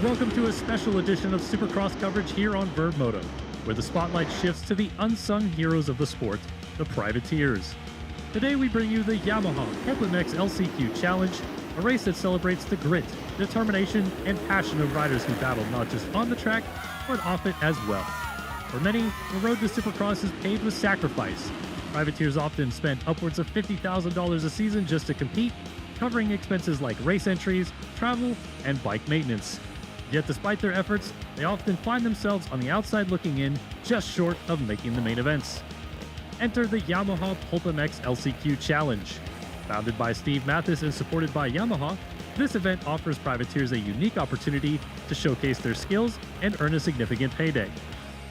Welcome to a special edition of Supercross coverage here on Vurbmoto, where the spotlight shifts to the unsung heroes of the sport, the privateers. Today we bring you the Yamaha PulpMX LCQ Challenge, a race that celebrates the grit, determination, and passion of riders who battle not just on the track, but off it as well. For many, the road to Supercross is paved with sacrifice. Privateers often spend upwards of $50,000 a season just to compete, covering expenses like race entries, travel, and bike maintenance. Yet despite their efforts, they often find themselves on the outside looking in, just short of making the main events. Enter the Yamaha PulpMX LCQ Challenge. Founded by Steve Mathis and supported by Yamaha, this event offers privateers a unique opportunity to showcase their skills and earn a significant payday.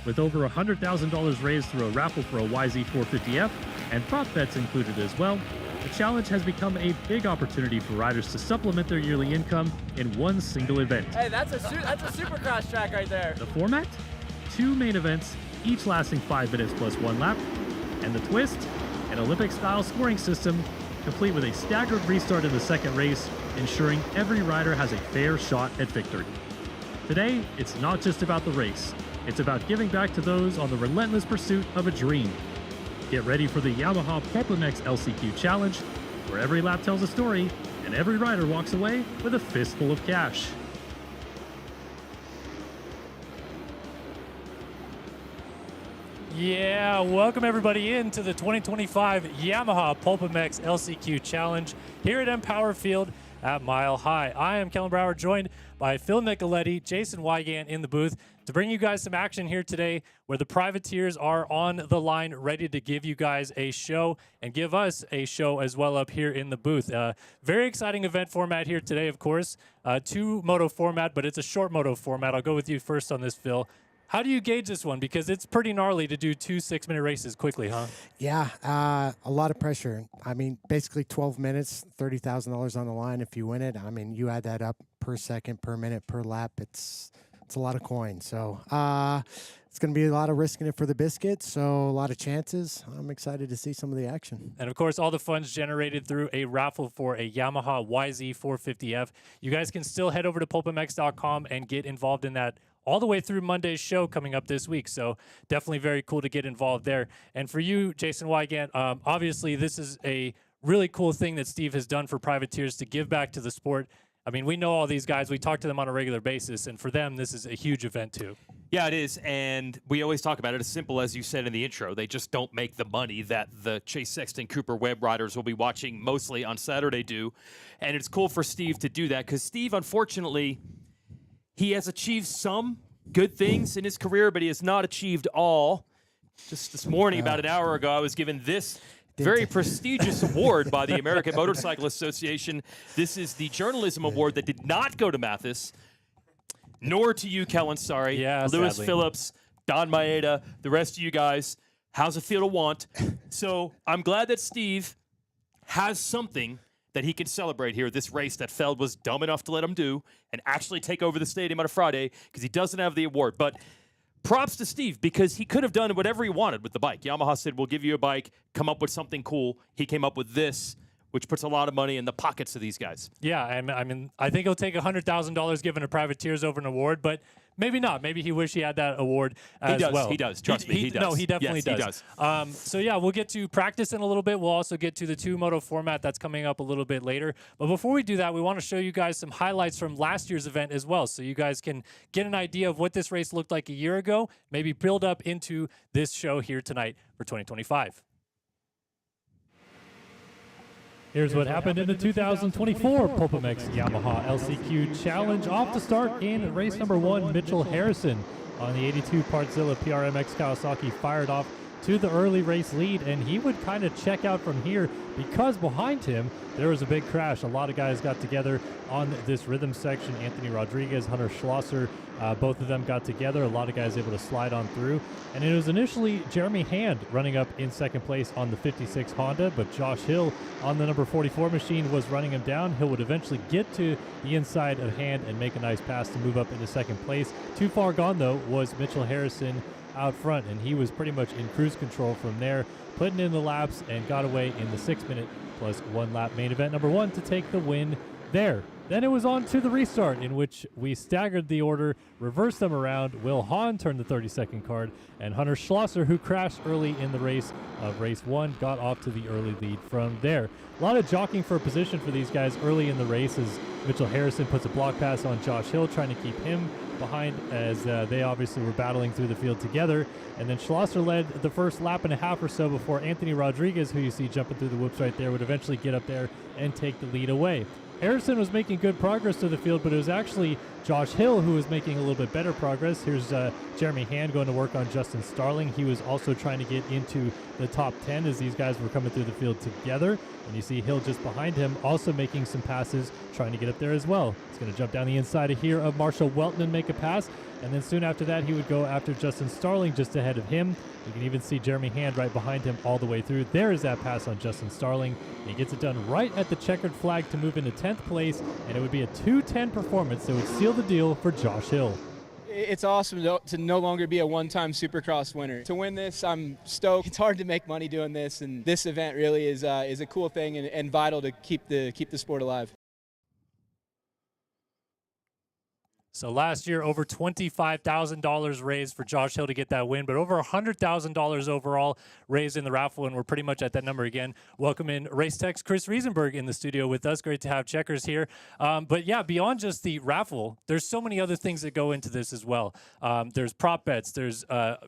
With over $100,000 raised through a raffle for a YZ450F and prop bets included as well, the challenge has become a big opportunity for riders to supplement their yearly income in one single event. Hey, that's a Supercross track right there. The format? 2 main events, each lasting 5 minutes plus 1 lap, and the twist? An Olympic-style scoring system, complete with a staggered restart in the second race, ensuring every rider has a fair shot at victory. Today, it's not just about the race. It's about giving back to those on the relentless pursuit of a dream. Get ready for the Yamaha PulpMX LCQ Challenge, where every lap tells a story and every rider walks away with a fistful of cash. Yeah, welcome everybody into the 2025 Yamaha PulpMX LCQ Challenge here at Empower Field at Mile High. I am Kellen Brower, joined by Phil Nicoletti, Jason Wygant in the booth to bring you guys some action here today where the privateers are on the line ready to give you guys a show and give us a show as well up here in the booth. Very exciting event format here today, of course. 2-moto format, but it's a short moto format. I'll go with you first on this, Phil. How do you gauge this one? Because it's pretty gnarly to do 2 6-minute races quickly, huh? Yeah, a lot of pressure. I mean, basically 12 minutes, $30,000 on the line if you win it. I mean, you add that up per second, per minute, per lap. It's a lot of coin. So it's going to be a lot of risking it for the biscuit. So a lot of chances. I'm excited to see some of the action. And of course, all the funds generated through a raffle for a Yamaha YZ450F. You guys can still head over to pulpmx.com and get involved in that all the way through Monday's show coming up this week. So definitely very cool to get involved there. And for you, Jason Wygant, obviously this is a really cool thing that Steve has done for privateers to give back to the sport. I mean, we know all these guys. We talk to them on a regular basis, and for them, this is a huge event too. Yeah, it is, and we always talk about it as simple as you said in the intro. They just don't make the money that the Chase Sexton Cooper Webb riders will be watching mostly on Saturday do, and it's cool for Steve to do that because Steve, unfortunately, he has achieved some good things in his career, but he has not achieved all. Just this morning, about an hour ago, I was given this very prestigious award by the American Motorcycle Association. This is the Journalism Award that did not go to Mathis, nor to you, Kellen, sorry. Yeah, Lewis sadly. Phillips, Don Maeda, the rest of you guys. How's it feel to want? So I'm glad that Steve has something that he can celebrate here, this race that Feld was dumb enough to let him do and actually take over the stadium on a Friday because he doesn't have the award. But props to Steve because he could have done whatever he wanted with the bike. Yamaha said, we'll give you a bike, come up with something cool. He came up with this, which puts a lot of money in the pockets of these guys. Yeah, I mean, I think he'll take $100,000 given to privateers over an award, but maybe not. Maybe he wish he had that award as well. He does. Trust me, he does. No, he definitely does. He does. So, yeah, we'll get to practice in a little bit. We'll also get to the 2-moto format that's coming up a little bit later. But before we do that, we want to show you guys some highlights from last year's event as well, so you guys can get an idea of what this race looked like a year ago, maybe build up into this show here tonight for 2025. Here's what happened in the 2024 PulpMX Yamaha LCQ Challenge. Off to start in race number 1, Mitchell Harrison on the 82 Partzilla PRMX Kawasaki fired off to the early race lead, and he would kind of check out from here because behind him there was a big crash. A lot of guys got together on this rhythm section. Anthony Rodriguez, Hunter Schlosser, both of them got together. A lot of guys able to slide on through. And it was initially Jeremy Hand running up in second place on the 56 Honda, but Josh Hill on the number 44 machine was running him down. Hill would eventually get to the inside of Hand and make a nice pass to move up into second place. Too far gone, though, was Mitchell Harrison out front, and he was pretty much in cruise control from there, putting in the laps and got away in the 6-minute plus 1 lap main event number 1 to take the win there. Then it was on to the restart, in which we staggered the order, reversed them around. Will Hahn turned the 30-second card, and Hunter Schlosser, who crashed early in the race of race 1, got off to the early lead from there. A lot of jockeying for position for these guys early in the race as Mitchell Harrison puts a block pass on Josh Hill, trying to keep him behind as they obviously were battling through the field together. And then Schlosser led the first lap and a half or so before Anthony Rodriguez, who you see jumping through the whoops right there, would eventually get up there and take the lead away. Harrison was making good progress to the field, but it was actually Josh Hill who was making a little bit better progress. Here's Jeremy Hand going to work on Justin Starling. He was also trying to get into the top 10 as these guys were coming through the field together. And you see Hill just behind him also making some passes, trying to get up there as well. He's going to jump down the inside of here of Marshall Welton and make a pass. And then soon after that, he would go after Justin Starling just ahead of him. You can even see Jeremy Hand right behind him all the way through. There is that pass on Justin Starling. He gets it done right at the checkered flag to move into 10th place, and it would be a 2:10 performance that would seal the deal for Josh Hill. It's awesome to no longer be a one-time Supercross winner. To win this, I'm stoked. It's hard to make money doing this, and this event really is a cool thing and vital to keep the sport alive. So last year, over $25,000 raised for Josh Hill to get that win, but over $100,000 overall raised in the raffle, and we're pretty much at that number again. Welcome in Race Tech's Chris Riesenberg in the studio with us. Great to have Checkers here. But yeah, beyond just the raffle, there's so many other things that go into this as well. There's prop bets. There's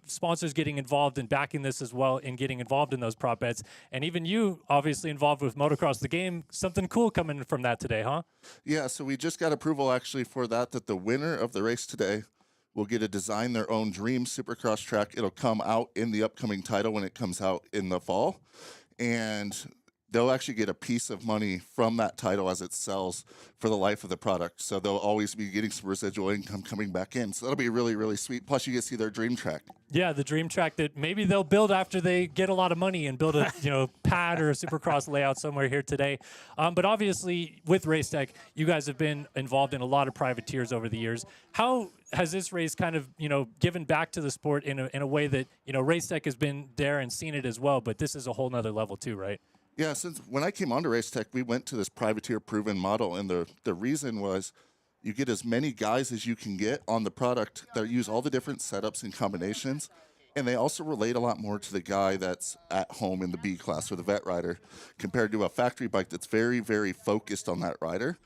sponsors getting involved and backing this as well and getting involved in those prop bets. And even you, obviously involved with Motocross the Game. Something cool coming from that today, huh? Yeah, so we just got approval actually for that the winner of the race today will get to design their own dream Supercross track. It'll come out in the upcoming title when it comes out in the fall. And they'll actually get a piece of money from that title as it sells for the life of the product. So they'll always be getting some residual income coming back in. So that'll be really, really sweet. Plus you get to see their dream track. Yeah, the dream track that maybe they'll build after they get a lot of money and build a pad or a Supercross layout somewhere here today. But obviously with Race Tech, you guys have been involved in a lot of privateers over the years. How has this race kind of given back to the sport in a way that Race Tech has been there and seen it as well, but this is a whole nother level too, right? Yeah, since when I came onto Race Tech, we went to this privateer proven model, and the reason was you get as many guys as you can get on the product that use all the different setups and combinations, and they also relate a lot more to the guy that's at home in the B class or the vet rider compared to a factory bike that's very, very focused on that rider.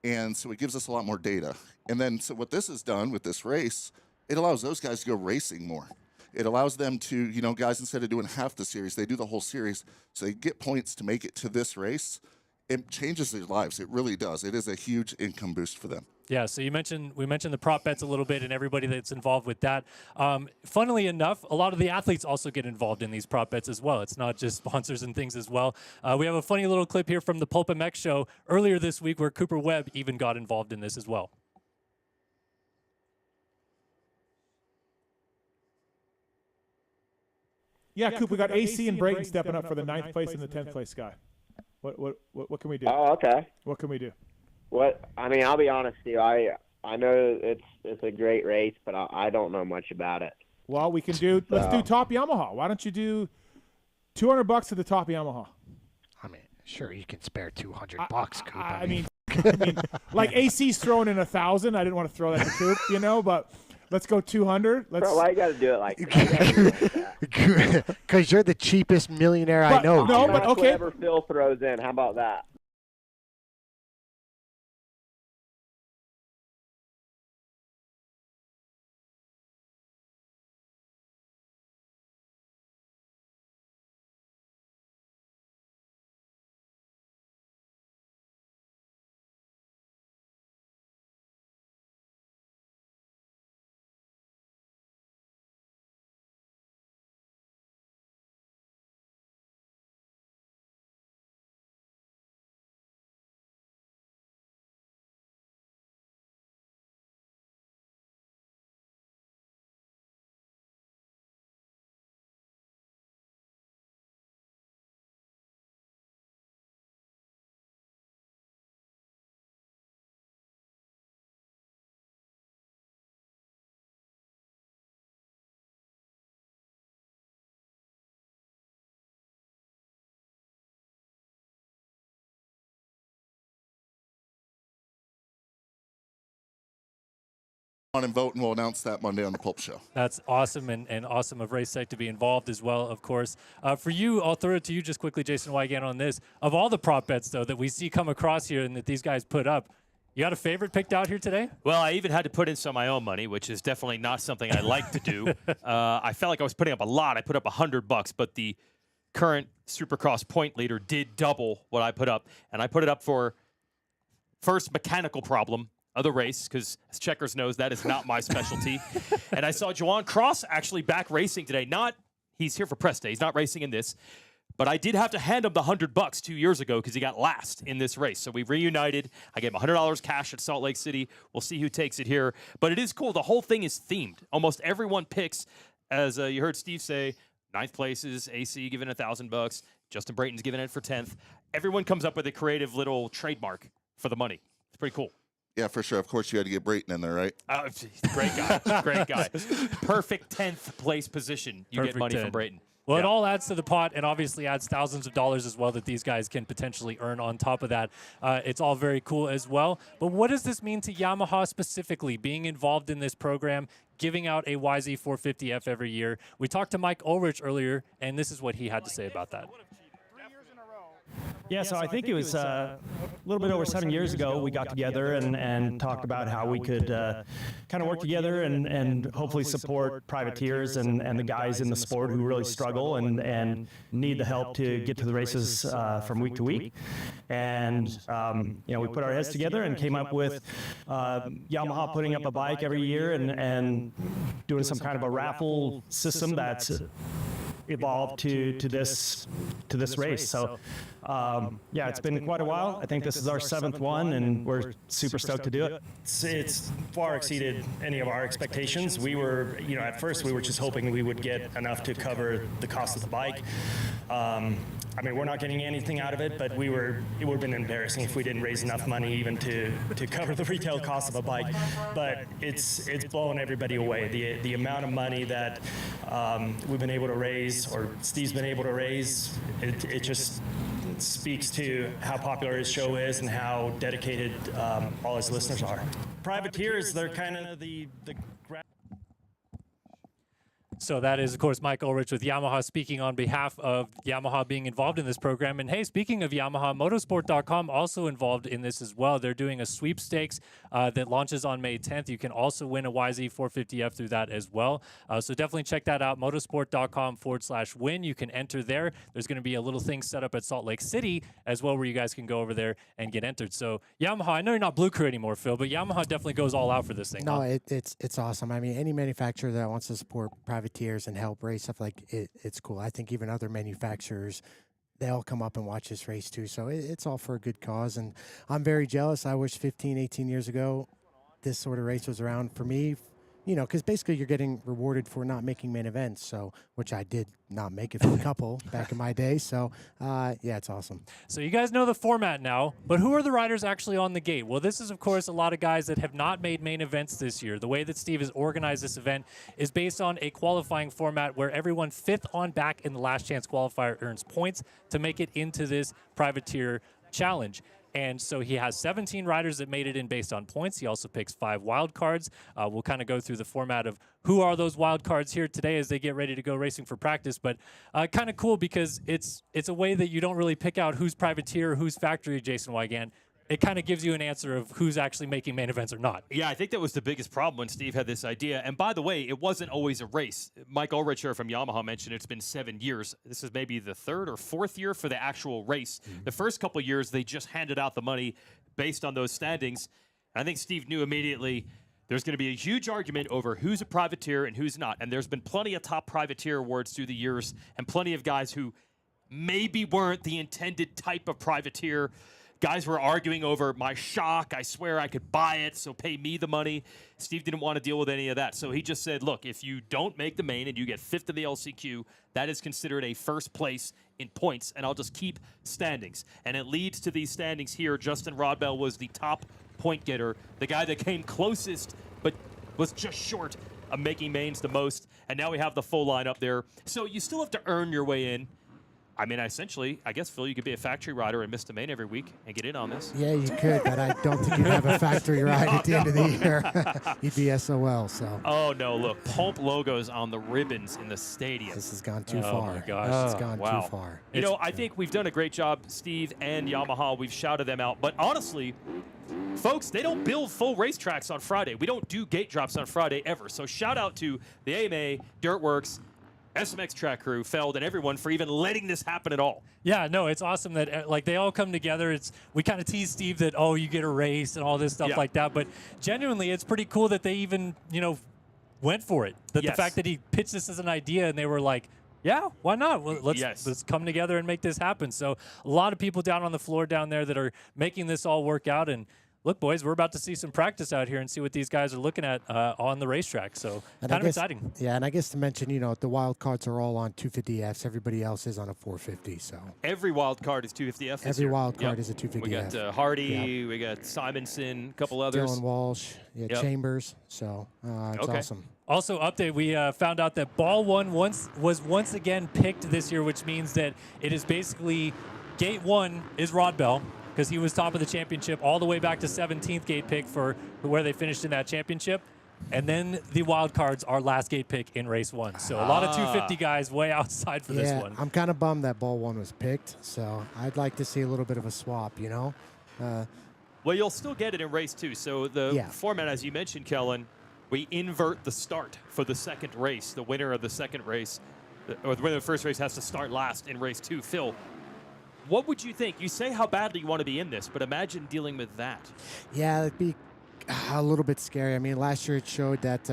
And so it gives us a lot more data. And then so what this has done with this race, it allows those guys to go racing more. It allows them to, guys, instead of doing half the series, they do the whole series. So they get points to make it to this race. It changes their lives. It really does. It is a huge income boost for them. Yeah, so we mentioned the prop bets a little bit and everybody that's involved with that. Funnily enough, a lot of the athletes also get involved in these prop bets as well. It's not just sponsors and things as well. We have a funny little clip here from the PulpMX show earlier this week where Cooper Webb even got involved in this as well. Yeah, Coop, we got AC and Brayton stepping up for the 9th place and the 10th place guy. What can we do? Oh, okay. What can we do? I'll be honest with you. I know it's a great race, but I don't know much about it. Well, we can do. Let's do Top Yamaha. Why don't you do $200 to the Top Yamaha? I mean, sure, you can spare $200, Coop. I mean, like AC's throwing in 1,000. I didn't want to throw that to Coop, but. Let's go 200. Bro, why you got to do it like that? Because you're the cheapest millionaire I know. No, but okay. Whatever Phil throws in. How about that? On and vote, and we'll announce that Monday on the Pulp Show. That's awesome, and awesome of Race Tech to be involved as well, of course. For you, I'll throw it to you just quickly, Jason Wygant, on this. Of all the prop bets, though, that we see come across here and that these guys put up, you got a favorite picked out here today? Well, I even had to put in some of my own money, which is definitely not something I like to do. I felt like I was putting up a lot. I put up $100, but the current Supercross point leader did double what I put up, and I put it up for first mechanical problem of the race, because as Checkers knows, that is not my specialty. And I saw Juwan Cross actually back racing today. He's here for press day. He's not racing in this. But I did have to hand him the $100 2 years ago because he got last in this race. So we reunited. I gave him $100 cash at Salt Lake City. We'll see who takes it here. But it is cool. The whole thing is themed. Almost everyone picks, as you heard Steve say, 9th place is AC giving $1,000. Justin Brayton's giving it for 10th. Everyone comes up with a creative little trademark for the money. It's pretty cool. Yeah, for sure. Of course, you had to get Brayton in there, right? Great guy. Great guy. Perfect 10th place position. You Perfect get money 10. from Brayton. Well, it all adds to the pot and obviously adds thousands of dollars as well that these guys can potentially earn on top of that. It's all very cool as well. But what does this mean to Yamaha specifically, being involved in this program, giving out a YZ450F every year? We talked to Mike Ulrich earlier, and this is what he had to say about that. Yeah, so I think it was a little bit over 7 years ago we got together and talked about how we could kind of work together and hopefully support privateers and the guys in the sport who really struggle and need the help to get to the races from week to week. And, we put our heads together and came up with Yamaha putting up a bike every year and doing some kind of a raffle system that's evolved to this race. So it's been quite a while. I think this is our 7th one, and we're super stoked to do it. It's far exceeded any of our expectations. We were, at first we were just hoping we would get enough to cover the cost of the bike. We're not getting anything out of it, but it would have been embarrassing if we didn't raise enough money even to cover the retail cost of a bike. But it's blowing everybody away. The amount of money that we've been able to raise, or Steve's been able to raise, it just speaks to how popular his show is and how dedicated all his listeners are. Privateers, they're kind of the So that is, of course, Mike Ulrich with Yamaha speaking on behalf of Yamaha being involved in this program. And hey, speaking of Yamaha, motorsport.com also involved in this as well. They're doing a sweepstakes that launches on May 10th. You can also win a YZ450F through that as well. So definitely check that out, motorsport.com/win. You can enter there. There's going to be a little thing set up at Salt Lake City as well where you guys can go over there and get entered. So Yamaha, I know you're not Blue Crew anymore, Phil, but Yamaha definitely goes all out for this thing. No, it's awesome. I mean, any manufacturer that wants to support privateers and help race stuff it's cool. I think even other manufacturers, they all come up and watch this race too. So it's all for a good cause. And I'm very jealous. I wish 15, 18 years ago, this sort of race was around for me, because basically you're getting rewarded for not making main events. So, which I did not make it for a couple back in my day. So, it's awesome. So you guys know the format now, but who are the riders actually on the gate? Well, this is, of course, a lot of guys that have not made main events this year. The way that Steve has organized this event is based on a qualifying format where everyone 5th on back in the last chance qualifier earns points to make it into this privateer challenge. And so he has 17 riders that made it in based on points. He also picks 5 wild cards. We'll kind of go through the format of who are those wild cards here today as they get ready to go racing for practice. But kind of cool because it's a way that you don't really pick out who's privateer or who's factory, Jason Wygant. It kind of gives you an answer of who's actually making main events or not. Yeah, I think that was the biggest problem when Steve had this idea. And by the way, it wasn't always a race. Mike Ulrich from Yamaha mentioned it's been 7 years. This is maybe the 3rd or 4th year for the actual race. The first couple of years, they just handed out the money based on those standings. And I think Steve knew immediately there's going to be a huge argument over who's a privateer and who's not. And there's been plenty of top privateer awards through the years and plenty of guys who maybe weren't the intended type of privateer. Guys were arguing over my shock. I swear I could buy it, so pay me the money. Steve didn't want to deal with any of that. So he just said, look, if you don't make the main and you get 5th in the LCQ, that is considered a first place in points, and I'll just keep standings. And it leads to these standings here. Justin Rodbell was the top point getter, the guy that came closest but was just short of making mains the most. And now we have the full line up there. So you still have to earn your way in. I mean, essentially, I guess, Phil, you could be a factory rider in Mr. Maine every week and get in on this. Yeah, you could, but I don't think you'd have a factory ride at the end of the year. You'd be SOL, so. Oh, no, look, Pulp logos on the ribbons in the stadium. This has gone too far. Oh, my gosh. It's gone too far. You know, I think we've done a great job, Steve and Yamaha. We've shouted them out. But honestly, folks, they don't build full racetracks on Friday. We don't do gate drops on Friday ever. So shout out to the AMA, Dirtworks, SMX Track Crew, Feld, and everyone for even letting this happen at all. Yeah, no, it's awesome that like they all come together. We kind of tease Steve that, oh, you get a race and all this stuff like that. But genuinely, it's pretty cool that they even, went for it. That the fact that he pitched this as an idea and they were like, yeah, why not? Well, let's come together and make this happen. So a lot of people down on the floor down there that are making this all work out. And look, boys, we're about to see some practice out here and see what these guys are looking at on the racetrack. So kind of exciting. Yeah, and I guess to mention, the wild cards are all on 250Fs. Everybody else is on a 450. So every wild card is 250F. Every wild card is a 250F. We got Hardy, we got Simonson, a couple others. Dylan Walsh, Chambers. So it's awesome. Also, update, we found out that Ball 1 was once again picked this year, which means that it is basically Gate 1 is Rod Bell, because he was top of the championship all the way back to 17th gate pick for where they finished in that championship. And then the wild cards are last gate pick in race 1. So a lot of 250 guys way outside for this one. I'm kind of bummed that Ball 1 was picked. So I'd like to see a little bit of a swap, Well, you'll still get it in race 2. So the format, as you mentioned, Kellen, we invert the start for the second race. The winner of the second race, or the winner of the first race, has to start last in race 2. Phil, what would you think? You say how badly you want to be in this, but imagine dealing with that. Yeah, it'd be a little bit scary. I mean, last year it showed that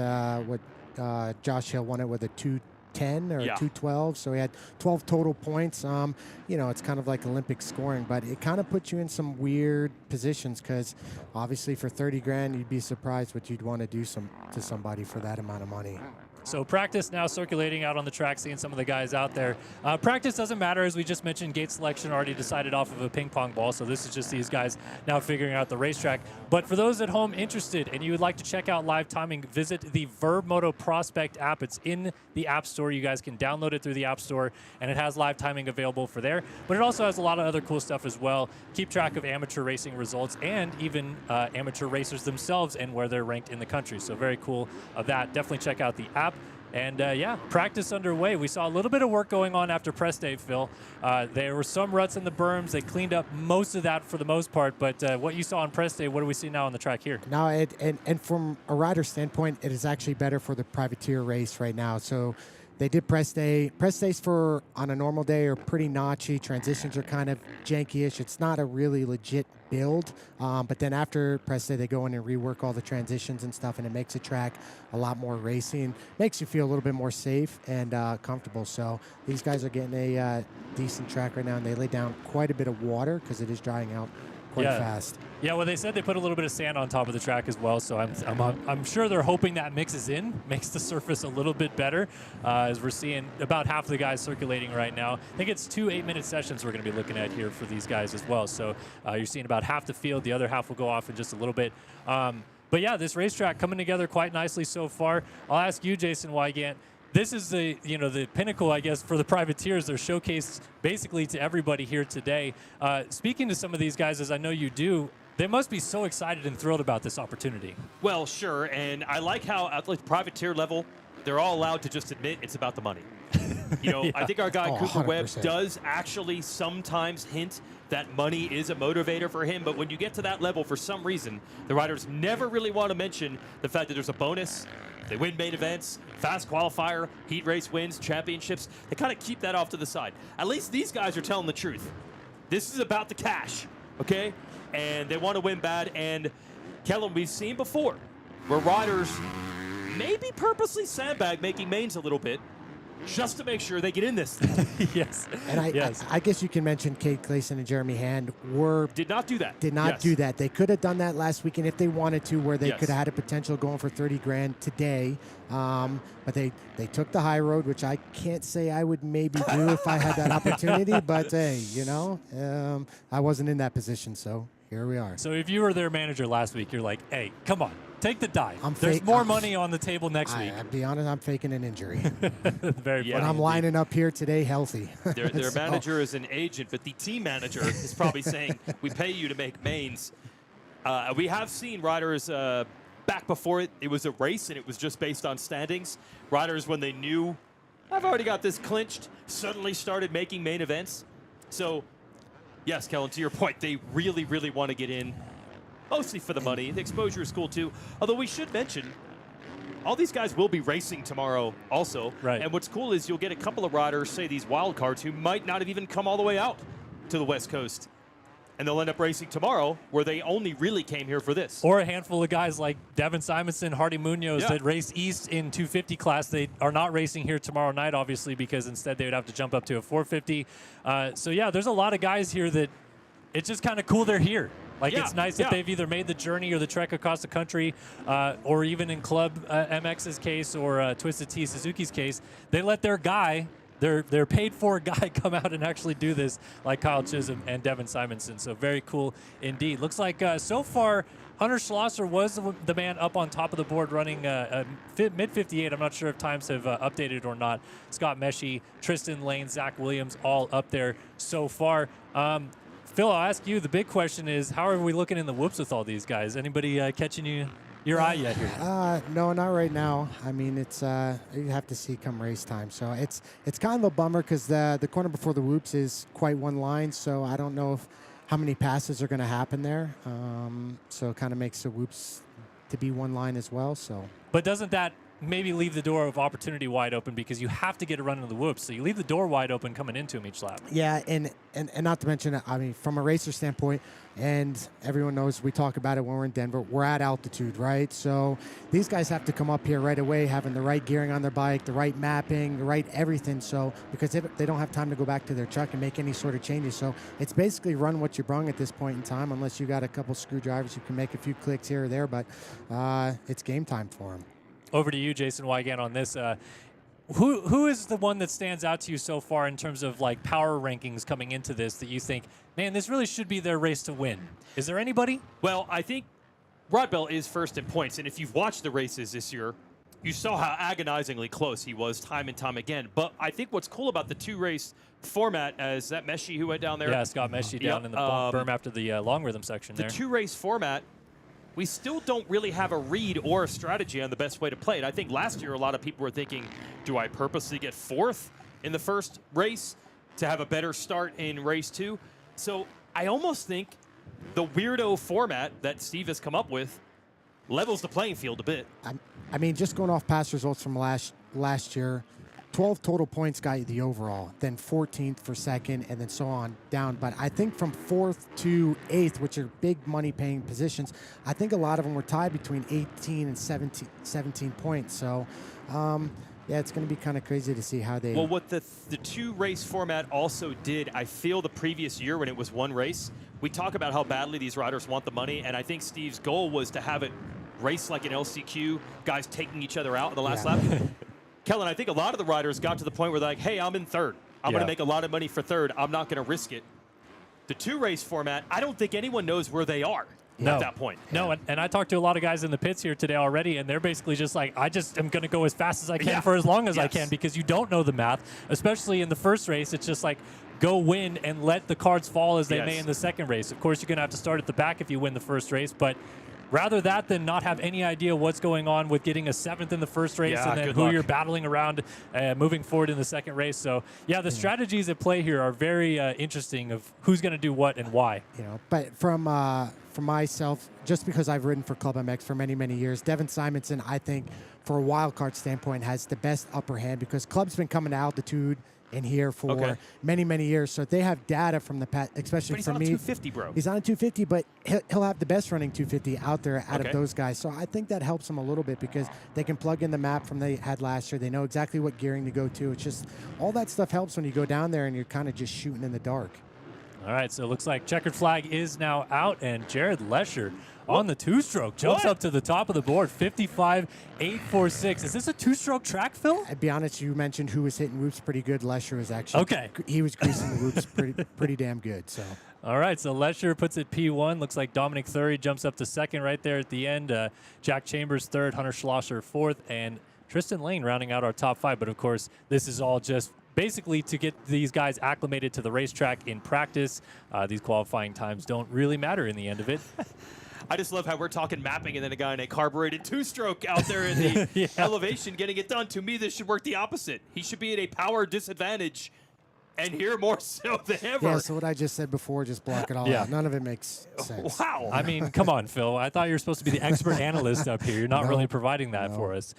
Josh Hill won it with a 210 or 212, so he had 12 total points. It's kind of like Olympic scoring, but it kind of puts you in some weird positions because obviously for 30 grand, you'd be surprised what you'd want to do to somebody for that amount of money. So practice now circulating out on the track, seeing some of the guys out there. Practice doesn't matter, as we just mentioned. Gate selection already decided off of a ping pong ball, so this is just these guys now figuring out the racetrack. But for those at home interested and you would like to check out live timing, visit the Vurbmoto Prospect app. It's in the App Store. You guys can download it through the App Store, and it has live timing available for there. But it also has a lot of other cool stuff as well. Keep track of amateur racing results and even amateur racers themselves and where they're ranked in the country. So very cool of that. Definitely check out the app. And practice underway. We saw a little bit of work going on after press day, Phil. There were some ruts in the berms. They cleaned up most of that for the most part. But what you saw on press day, what do we see now on the track here? Now, and from a rider standpoint, it is actually better for the privateer race right now. So they did press day. Press days on a normal day are pretty notchy. Transitions are kind of janky-ish. It's not a really legit build. But then after press day, they go in and rework all the transitions and stuff, and it makes the track a lot more racing. Makes you feel a little bit more safe and comfortable. So these guys are getting a decent track right now, and they lay down quite a bit of water because it is drying out quite fast. Yeah, well, they said they put a little bit of sand on top of the track as well, so I'm sure they're hoping that mixes in, makes the surface a little bit better, as we're seeing about half the guys circulating right now. I think it's 2 8-minute sessions we're going to be looking at here for these guys as well. So you're seeing about half the field. The other half will go off in just a little bit. But yeah, this racetrack coming together quite nicely so far. I'll ask you, Jason Wygant. This is the pinnacle, I guess, for the privateers. They're showcased basically to everybody here today. Speaking to some of these guys, as I know you do, they must be so excited and thrilled about this opportunity. Well, sure, and I like how at the privateer level, they're all allowed to just admit it's about the money. I think our guy Cooper 100%. Webb does actually sometimes hint that money is a motivator for him, but when you get to that level, for some reason, the riders never really want to mention the fact that there's a bonus. They win main events, fast qualifier, heat race wins, championships. They kind of keep that off to the side. At least these guys are telling the truth. This is about the cash, okay? And they want to win bad. And Kellen, we've seen before where riders maybe purposely sandbag making mains a little bit just to make sure they get in this thing. Yes. And I guess you can mention Kate Clayson and Jeremy Hand did not do that. Do that. They could have done that last weekend if they wanted to, where they could have had a potential going for 30 grand today. But they took the high road, which I can't say I would maybe do if I had that opportunity. But hey, I wasn't in that position, so here we are. So if you were their manager last week, you're like, hey, come on. Take the dive. I'm There's fake- more money on the table next week. I'll be honest, I'm faking an injury. Very Yeah. funny. I'm lining up here today healthy. Their So- manager is an agent, but the team manager is probably saying, we pay you to make mains. We have seen riders back before it was a race, and it was just based on standings. Riders, when they knew, I've already got this clinched, suddenly started making main events. So, yes, Kellen, to your point, they really, really want to get in, mostly for the money. The exposure is cool, too. Although we should mention, all these guys will be racing tomorrow also. Right. And what's cool is you'll get a couple of riders, say these wild cards, who might not have even come all the way out to the West Coast. And they'll end up racing tomorrow, where they only really came here for this. Or a handful of guys like Devin Simonson, Hardy Munoz Yeah. that race East in 250 class. They are not racing here tomorrow night, obviously, because instead they would have to jump up to a 450. So, yeah, there's a lot of guys here that it's just kind of cool they're here. Like, Yeah, it's nice yeah. that they've either made the journey or the trek across the country, or even in Club MX's case or Twisted Tea Suzuki's case, they let their guy, their paid-for guy, come out and actually do this, like Kyle Chisholm and Devin Simonson. So very cool indeed. Looks like so far Hunter Schlosser was the man up on top of the board running mid-58. I'm not sure if times have updated or not. Scott Meshy, Tristan Lane, Zach Williams, all up there so far. Phil, I'll ask you, the big question is, how are we looking in the whoops with all these guys? Anybody catching your eye yet here? No, not right now. I mean, it's you have to see come race time. So it's kind of a bummer because the corner before the whoops is quite one line. So I don't know how many passes are going to happen there. So it kind of makes the whoops to be one line as well. So, but doesn't that maybe leave the door of opportunity wide open because you have to get a run into the whoops, so you leave the door wide open coming into them each lap? yeah, and not to mention, I mean, from a racer standpoint, and everyone knows we talk about it when we're in Denver, we're at altitude, right? So these guys have to come up here right away having the right gearing on their bike, the right mapping, the right everything. So because they don't have time to go back to their truck and make any sort of changes. So it's basically run what you brung at this point in time, unless you got a couple screwdrivers, you can make a few clicks here or there, but it's game time for them. Over to you, Jason Wygant, on this. Who is the one that stands out to you so far in terms of like power rankings coming into this that you think, man, this really should be their race to win? Is there anybody? Well, I think Rod Bell is first in points, and if you've watched the races this year, you saw how agonizingly close he was time and time again. But I think what's cool about the two-race format, as that Meshy who went down there. Yeah, Scott Meshy down in the berm after the long rhythm section there. The two-race format, we still don't really have a read or a strategy on the best way to play it. I think last year a lot of people were thinking, do I purposely get fourth in the first race to have a better start in race two? So I almost think the weirdo format that Steve has come up with levels the playing field a bit. I mean, just going off past results from last year, 12 total points got you the overall, then 14th for second, and then so on down. But I think from 4th to 8th, which are big money-paying positions, I think a lot of them were tied between 18 and 17 points. So, yeah, it's going to be kind of crazy to see how they... Well, what the two-race format also did, I feel the previous year when it was one race, we talk about how badly these riders want the money, and I think Steve's goal was to have it race like an LCQ, guys taking each other out in the last lap. Kellen, I think a lot of the riders got to the point where they're like, hey, I'm in third. I'm going to make a lot of money for third. I'm not going to risk it. The two-race format, I don't think anyone knows where they are at that point. No, and I talked to a lot of guys in the pits here today already, and they're basically just like, I just am going to go as fast as I can for as long as I can, because you don't know the math, especially in the first race. It's just like, go win and let the cards fall as they may in the second race. Of course, you're going to have to start at the back if you win the first race, but rather that than not have any idea what's going on with getting a 7th in the first race and then who you're battling around moving forward in the second race. So, yeah, the strategies at play here are very interesting of who's going to do what and why. You know, but from myself, just because I've ridden for Club MX for many, many years, Devin Simonson, I think, for a wild card standpoint, has the best upper hand because Club's been coming to altitude in here for many, many years. So they have data from the past, especially for me. He's on a 250, bro. He's on a 250, but he'll have the best running 250 out there out of those guys. So I think that helps them a little bit because they can plug in the map from they had last year. They know exactly what gearing to go to. It's just all that stuff helps when you go down there and you're kind of just shooting in the dark. All right, so it looks like checkered flag is now out, and Jared Lesher on the two-stroke jumps up to the top of the board, 55.846. Is this a two-stroke track, Phil? I'd be honest, you mentioned who was hitting whoops pretty good. Lesher was actually okay. He was greasing the whoops pretty damn good. So. All right, so Lesher puts it P1. Looks like Dominic Thury jumps up to second right there at the end. Jack Chambers third, Hunter Schlosser fourth, and Tristan Lane rounding out our top 5. But, of course, this is all just basically to get these guys acclimated to the racetrack in practice. These qualifying times don't really matter in the end of it. I just love how we're talking mapping and then a guy in a carbureted two-stroke out there in the elevation getting it done. To me, this should work the opposite. He should be at a power disadvantage, and here more so than ever. Yeah, so what I just said before, just block it all out. None of it makes sense. Wow. I mean, come on, Phil. I thought you were supposed to be the expert analyst up here. You're not really providing that for us.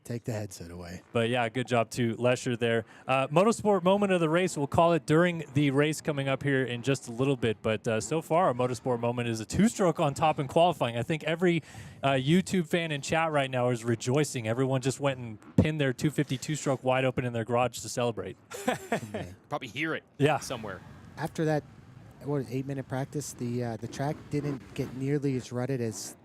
Take the headset away. But, yeah, good job to Lesher there. Motorsport moment of the race, we'll call it during the race coming up here in just a little bit. But so far, our motorsport moment is a two-stroke on top in qualifying. I think every YouTube fan in chat right now is rejoicing. Everyone just went and pinned their 250 two-stroke wide open in their garage to celebrate. Probably hear it somewhere. After that, 8-minute practice, the track didn't get nearly as rutted as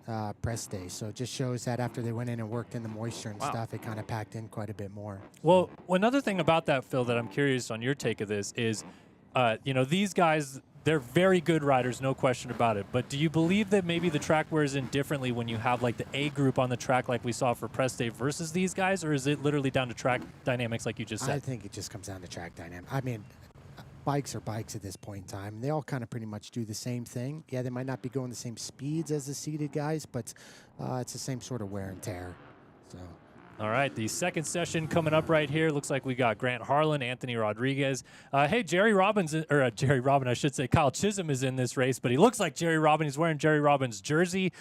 press day. So it just shows that after they went in and worked in the moisture and stuff, it kind of packed in quite a bit more. Well, another thing about that, Phil, that I'm curious on your take of this is, these guys, they're very good riders, no question about it. But do you believe that maybe the track wears in differently when you have like the A group on the track like we saw for press day versus these guys? Or is it literally down to track dynamics like you just said? I think it just comes down to track dynamics. I mean, bikes are bikes at this point in time. They all kind of pretty much do the same thing. Yeah, they might not be going the same speeds as the seated guys, but it's the same sort of wear and tear. So. All right, the second session coming up right here. Looks like we got Grant Harlan, Anthony Rodriguez. Hey, Jerry Robin, I should say. Kyle Chisholm is in this race, but he looks like Jerry Robin. He's wearing Jerry Robin's jersey,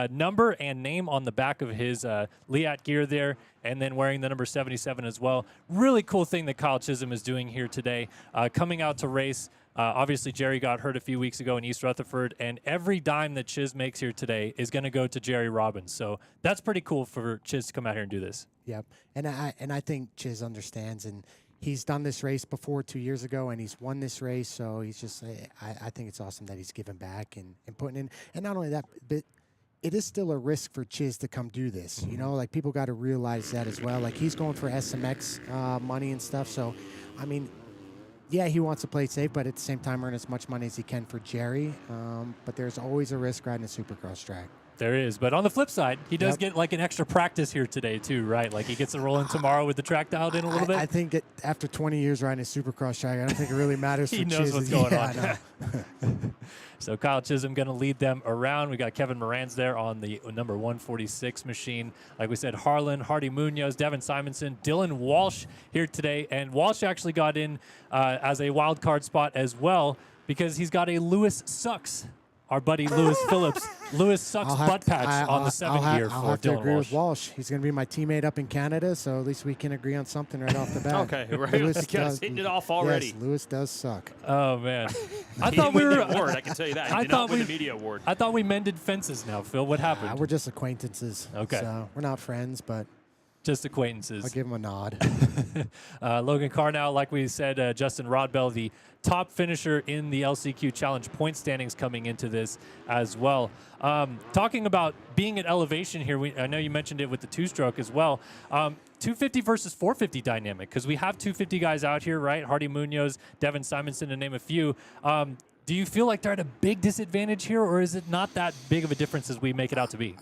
number and name on the back of his Liat gear there, and then wearing the number 77 as well. Really cool thing that Kyle Chisholm is doing here today, coming out to race. Obviously, Jerry got hurt a few weeks ago in East Rutherford, and every dime that Chiz makes here today is going to go to Jerry Robbins. So that's pretty cool for Chiz to come out here and do this. Yep, and I think Chiz understands, and he's done this race before 2 years ago, and he's won this race. So he's just, I think it's awesome that he's giving back and putting in. And not only that, but it is still a risk for Chiz to come do this. You know, like people got to realize that as well. Like he's going for SMX money and stuff. So, I mean. Yeah, he wants to play it safe, but at the same time earn as much money as he can for Jerry. But there's always a risk riding a Supercross track. There is, but on the flip side, he does get like an extra practice here today too, right? Like he gets to roll in tomorrow with the track dialed in a little bit. I think after 20 years riding a Supercross track, I don't think it really matters for He knows what's going on. So Kyle Chisholm going to lead them around. We got Kevin Moran's there on the number 146 machine. Like we said, Harlan, Hardy Munoz, Devin Simonson, Dylan Walsh here today. And Walsh actually got in as a wild card spot as well because he's got a Lewis Sucks. Our buddy Lewis Phillips. Lewis Sucks butt patch on the 7 gear for I'll have to Dylan agree Walsh. with Walsh. He's going to be my teammate up in Canada, so at least we can agree on something right off the bat. Okay, right. Lewis does, hitting it off already. Yes, Lewis does suck. Oh, man. I thought we were the award, I can tell you that. He did not win the media award. I thought we mended fences now, Phil. What happened? We're just acquaintances. Okay. So we're not friends, but just acquaintances. I'll give him a nod. Logan Carnow, like we said, Justin Rodbell, the top finisher in the LCQ Challenge point standings coming into this as well. Talking about being at elevation here, I know you mentioned it with the two-stroke as well. 250 versus 450 dynamic, because we have 250 guys out here, right? Hardy Munoz, Devin Simonson, to name a few. Do you feel like they're at a big disadvantage here, or is it not that big of a difference as we make it out to be?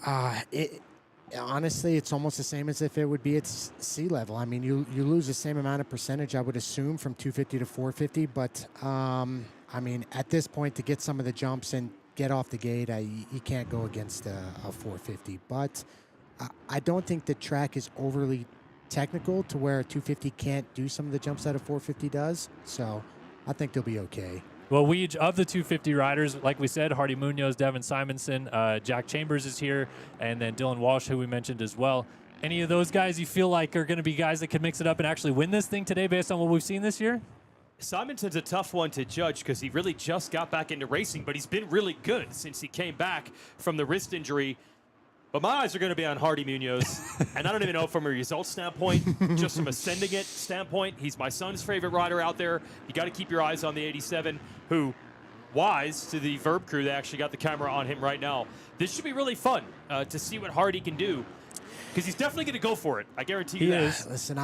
Honestly, it's almost the same as if it would be at sea level. I mean, you lose the same amount of percentage, I would assume, from 250 to 450. But, I mean, at this point, to get some of the jumps and get off the gate, you can't go against a 450. But I don't think the track is overly technical to where a 250 can't do some of the jumps that a 450 does. So I think they'll be okay. Well, of the 250 riders, like we said, Hardy Munoz, Devin Simonson, Jack Chambers is here, and then Dylan Walsh, who we mentioned as well. Any of those guys you feel like are going to be guys that can mix it up and actually win this thing today based on what we've seen this year? Simonson's a tough one to judge because he really just got back into racing, but he's been really good since he came back from the wrist injury. But my eyes are going to be on Hardy Munoz, and I don't even know from a results standpoint, just from a sending it standpoint, he's my son's favorite rider out there. You got to keep your eyes on the 87, who wise to the Verb crew. They actually got the camera on him right now. This should be really fun to see what hard he can do, because he's definitely going to go for it. I guarantee you that. Listen,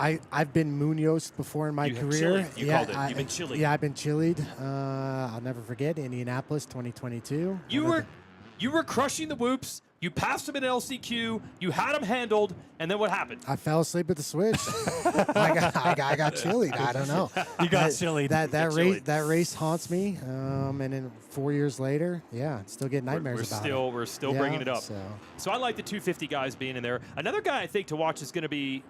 I've been Munoz before in my career. You called it. You've been chillied. Yeah, I've been chillied. I'll never forget Indianapolis 2022. You were crushing the whoops. You passed him in LCQ. You had him handled, and then what happened? I fell asleep at the switch. I got chillied. I don't know. You got chillied. That race haunts me. And then 4 years later, still get nightmares about it. We're still bringing it up. So I like the 250 guys being in there. Another guy I think to watch is going to be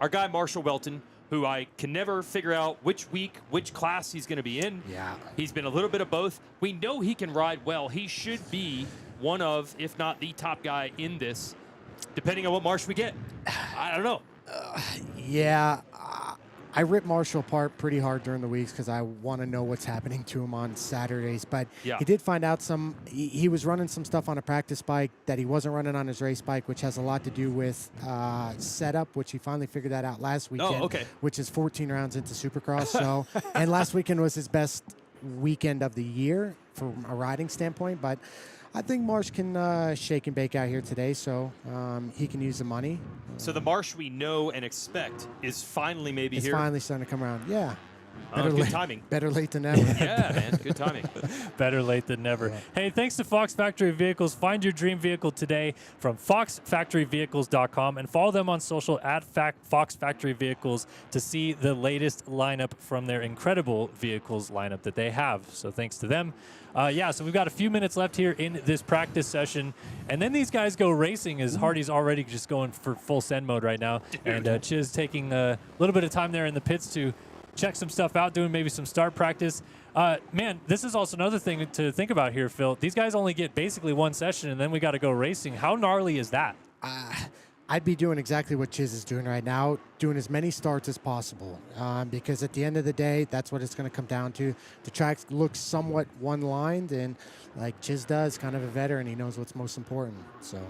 our guy Marshall Welton, who I can never figure out which week, which class he's going to be in. Yeah. He's been a little bit of both. We know he can ride well. He should be one of, if not the top guy in this, depending on what Marsh we get. I don't know. I rip Marshall apart pretty hard during the weeks because I want to know what's happening to him on Saturdays. But he did find out he was running some stuff on a practice bike that he wasn't running on his race bike, which has a lot to do with setup, which he finally figured that out last weekend, which is 14 rounds into Supercross. So, and last weekend was his best weekend of the year from a riding standpoint. But I think Marsh can shake and bake out here today, so he can use the money. So the Marsh we know and expect is finally here. It's finally starting to come around. Yeah. Good timing. Better late than never. Yeah, man. Good timing. Better late than never. Yeah. Hey, thanks to Fox Factory Vehicles. Find your dream vehicle today from foxfactoryvehicles.com and follow them on social at Fox Factory Vehicles to see the latest lineup from their incredible vehicles lineup that they have. So thanks to them. So we've got a few minutes left here in this practice session. And then these guys go racing as Hardy's already just going for full send mode right now. And Chiz taking a little bit of time there in the pits to check some stuff out, doing maybe some start practice. Man, this is also another thing to think about here, Phil. These guys only get basically one session, and then we got to go racing. How gnarly is that? I'd be doing exactly what Chiz is doing right now, doing as many starts as possible, because at the end of the day, that's what it's going to come down to. The track looks somewhat one-lined, and like Chiz does, kind of a veteran, he knows what's most important. So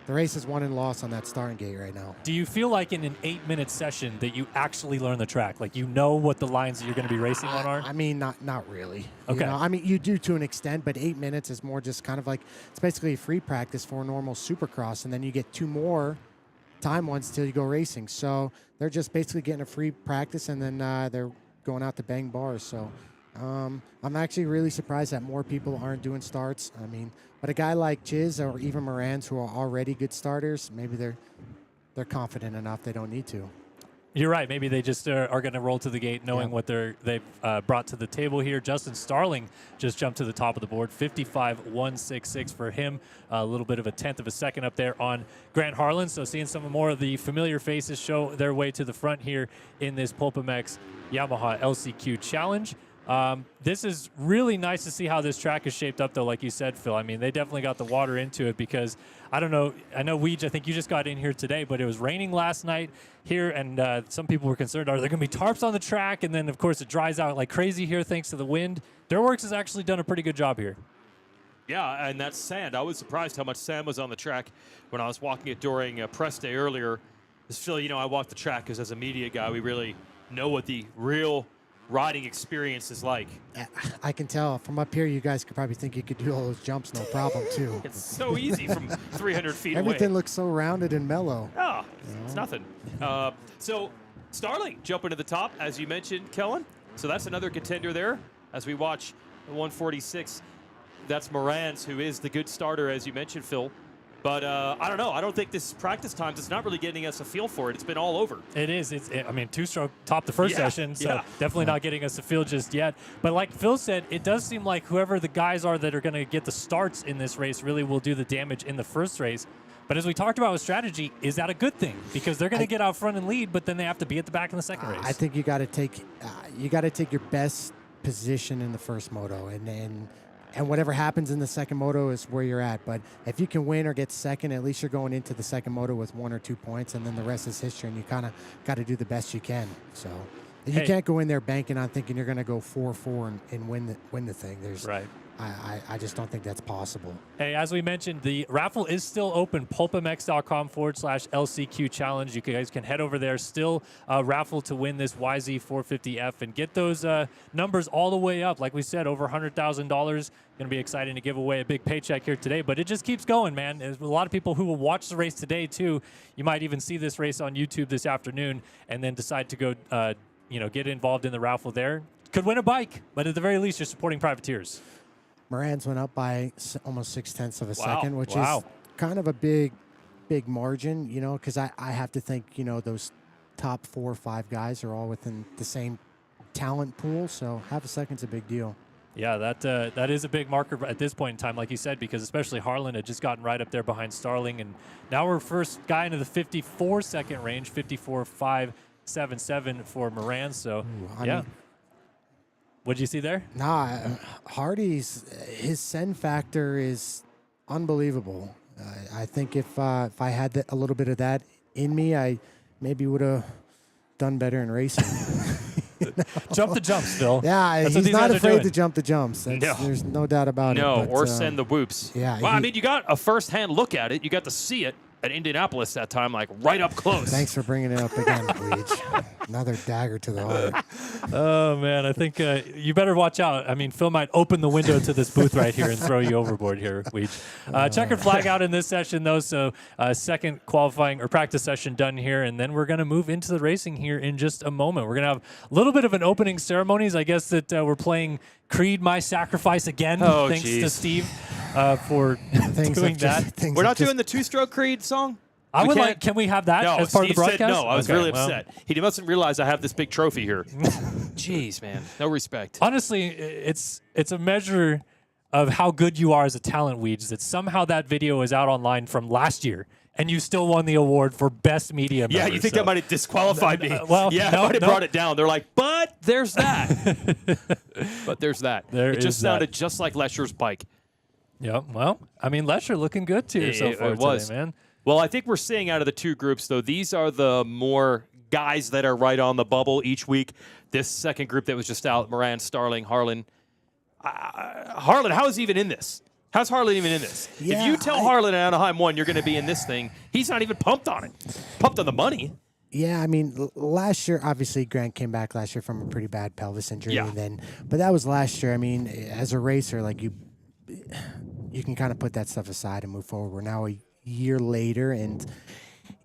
the race is won and lost on that starting gate right now. Do you feel like in an 8-minute session that you actually learn the track? Like you know what the lines that you're going to be racing on are? I mean, not really. Okay. You know, I mean, you do to an extent, but 8 minutes is more just kind of like, it's basically a free practice for a normal Supercross, and then you get 2 more time ones till you go racing. So they're just basically getting a free practice, and then they're going out to bang bars. So I'm actually really surprised that more people aren't doing starts. I mean, but a guy like Chiz or even Moran's, who are already good starters, maybe they're confident enough they don't need to. You're right. Maybe they just are going to roll to the gate knowing what they've brought to the table here. Justin Starling just jumped to the top of the board, 55.166 for him. A little bit of a tenth of a second up there on Grant Harlan. So seeing some more of the familiar faces show their way to the front here in this PulpMX Yamaha LCQ Challenge. This is really nice to see how this track is shaped up, though, like you said, Phil. I mean, they definitely got the water into it because, I don't know, I know, Weege, I think you just got in here today, but it was raining last night here, and some people were concerned, are there going to be tarps on the track? And then, of course, it dries out like crazy here thanks to the wind. Durworks has actually done a pretty good job here. Yeah, and that's sand. I was surprised how much sand was on the track when I was walking it during press day earlier. Phil, you know, I walk the track because as a media guy, we really know what the real riding experience is like. I can tell from up here, you guys could probably think you could do all those jumps, no problem, too. It's so easy from 300 feet Everything away. looks so rounded and mellow. Oh, it's nothing. So Starling jumping to the top, as you mentioned, Kellen. So that's another contender there. As we watch the 146, that's Moran's, who is the good starter, as you mentioned, Phil. But I don't know. I don't think this practice times, it's not really getting us a feel for it. It's been all over. It is. I mean, 2-stroke topped the first session, so definitely not getting us a feel just yet. But like Phil said, it does seem like whoever the guys are that are going to get the starts in this race really will do the damage in the first race. But as we talked about with strategy, is that a good thing? Because they're going to get out front and lead, but then they have to be at the back in the second race. I think you got to take your best position in the first moto, and whatever happens in the second moto is where you're at. But if you can win or get second, at least you're going into the second moto with 1 or 2 points, and then the rest is history, and you kind of got to do the best you can. So you can't go in there banking on thinking you're going to go 4-4 and win the thing. I just don't think that's possible. Hey, as we mentioned, the raffle is still open, pulpmx.com/LCQ challenge. You guys can head over there, still raffle to win this YZ450F and get those numbers all the way up. Like we said, over $100,000. Going to be exciting to give away a big paycheck here today, but it just keeps going, man. There's a lot of people who will watch the race today, too. You might even see this race on YouTube this afternoon and then decide to go, get involved in the raffle there. Could win a bike, but at the very least, you're supporting privateers. Moran's went up by almost 0.6 of a second, which Wow. is kind of a big margin, because I have to think, those top 4 or 5 guys are all within the same talent pool, so half a second's a big deal. Yeah, that is a big marker at this point in time, like you said, because especially Harlan had just gotten right up there behind Starling, and now we're first guy into the 54-second range, 54.577 for Moran, so I mean, what'd you see there? Nah, Hardy's his send factor is unbelievable. I think if I had a little bit of that in me, I maybe would have done better in racing. Jump the jumps, Phil. Yeah, he's not afraid to jump the jumps. There's no doubt about it. No, or send the whoops. Yeah. Well, I mean, you got a first-hand look at it. You got to see it at Indianapolis that time, like right up close. Thanks for bringing it up again, Weege. Another dagger to the heart. Oh, man, I think you better watch out. I mean, Phil might open the window to this booth right here and throw you overboard here, Weege. Checkered flag out in this session, though, so second qualifying or practice session done here, and then we're going to move into the racing here in just a moment. We're going to have a little bit of an opening ceremonies. I guess that we're playing Creed, My Sacrifice again, thanks to Steve for doing that. We're not doing the two-stroke Creed song? I would like, can we have that as part of the broadcast? Said no. I was really upset. He mustn't realize I have this big trophy here. Jeez, man. No respect. Honestly, it's a measure of how good you are as a talent, Weege, that somehow that video is out online from last year, and you still won the award for Best Media Member. Yeah, you think that might have disqualified me. Well, yeah, I might have brought it down. They're like, but there's that. But there's that. It just sounded just like Lesher's bike. Yeah, well, I mean, Lesher looking good, too, so far today, man. Well, I think we're seeing out of the two groups, though, these are the more guys that are right on the bubble each week. This second group that was just out, Moran, Starling, Harlan. Harlan, how is he even in this? How's Harlan even in this? Yeah, if you tell Harlan at Anaheim 1 you're going to be in this thing, he's not even pumped on it. Pumped on the money. Yeah, I mean, last year, obviously, Grant came back last year from a pretty bad pelvis injury. Yeah. But that was last year. I mean, as a racer, like you can kind of put that stuff aside and move forward. We're now a year later, and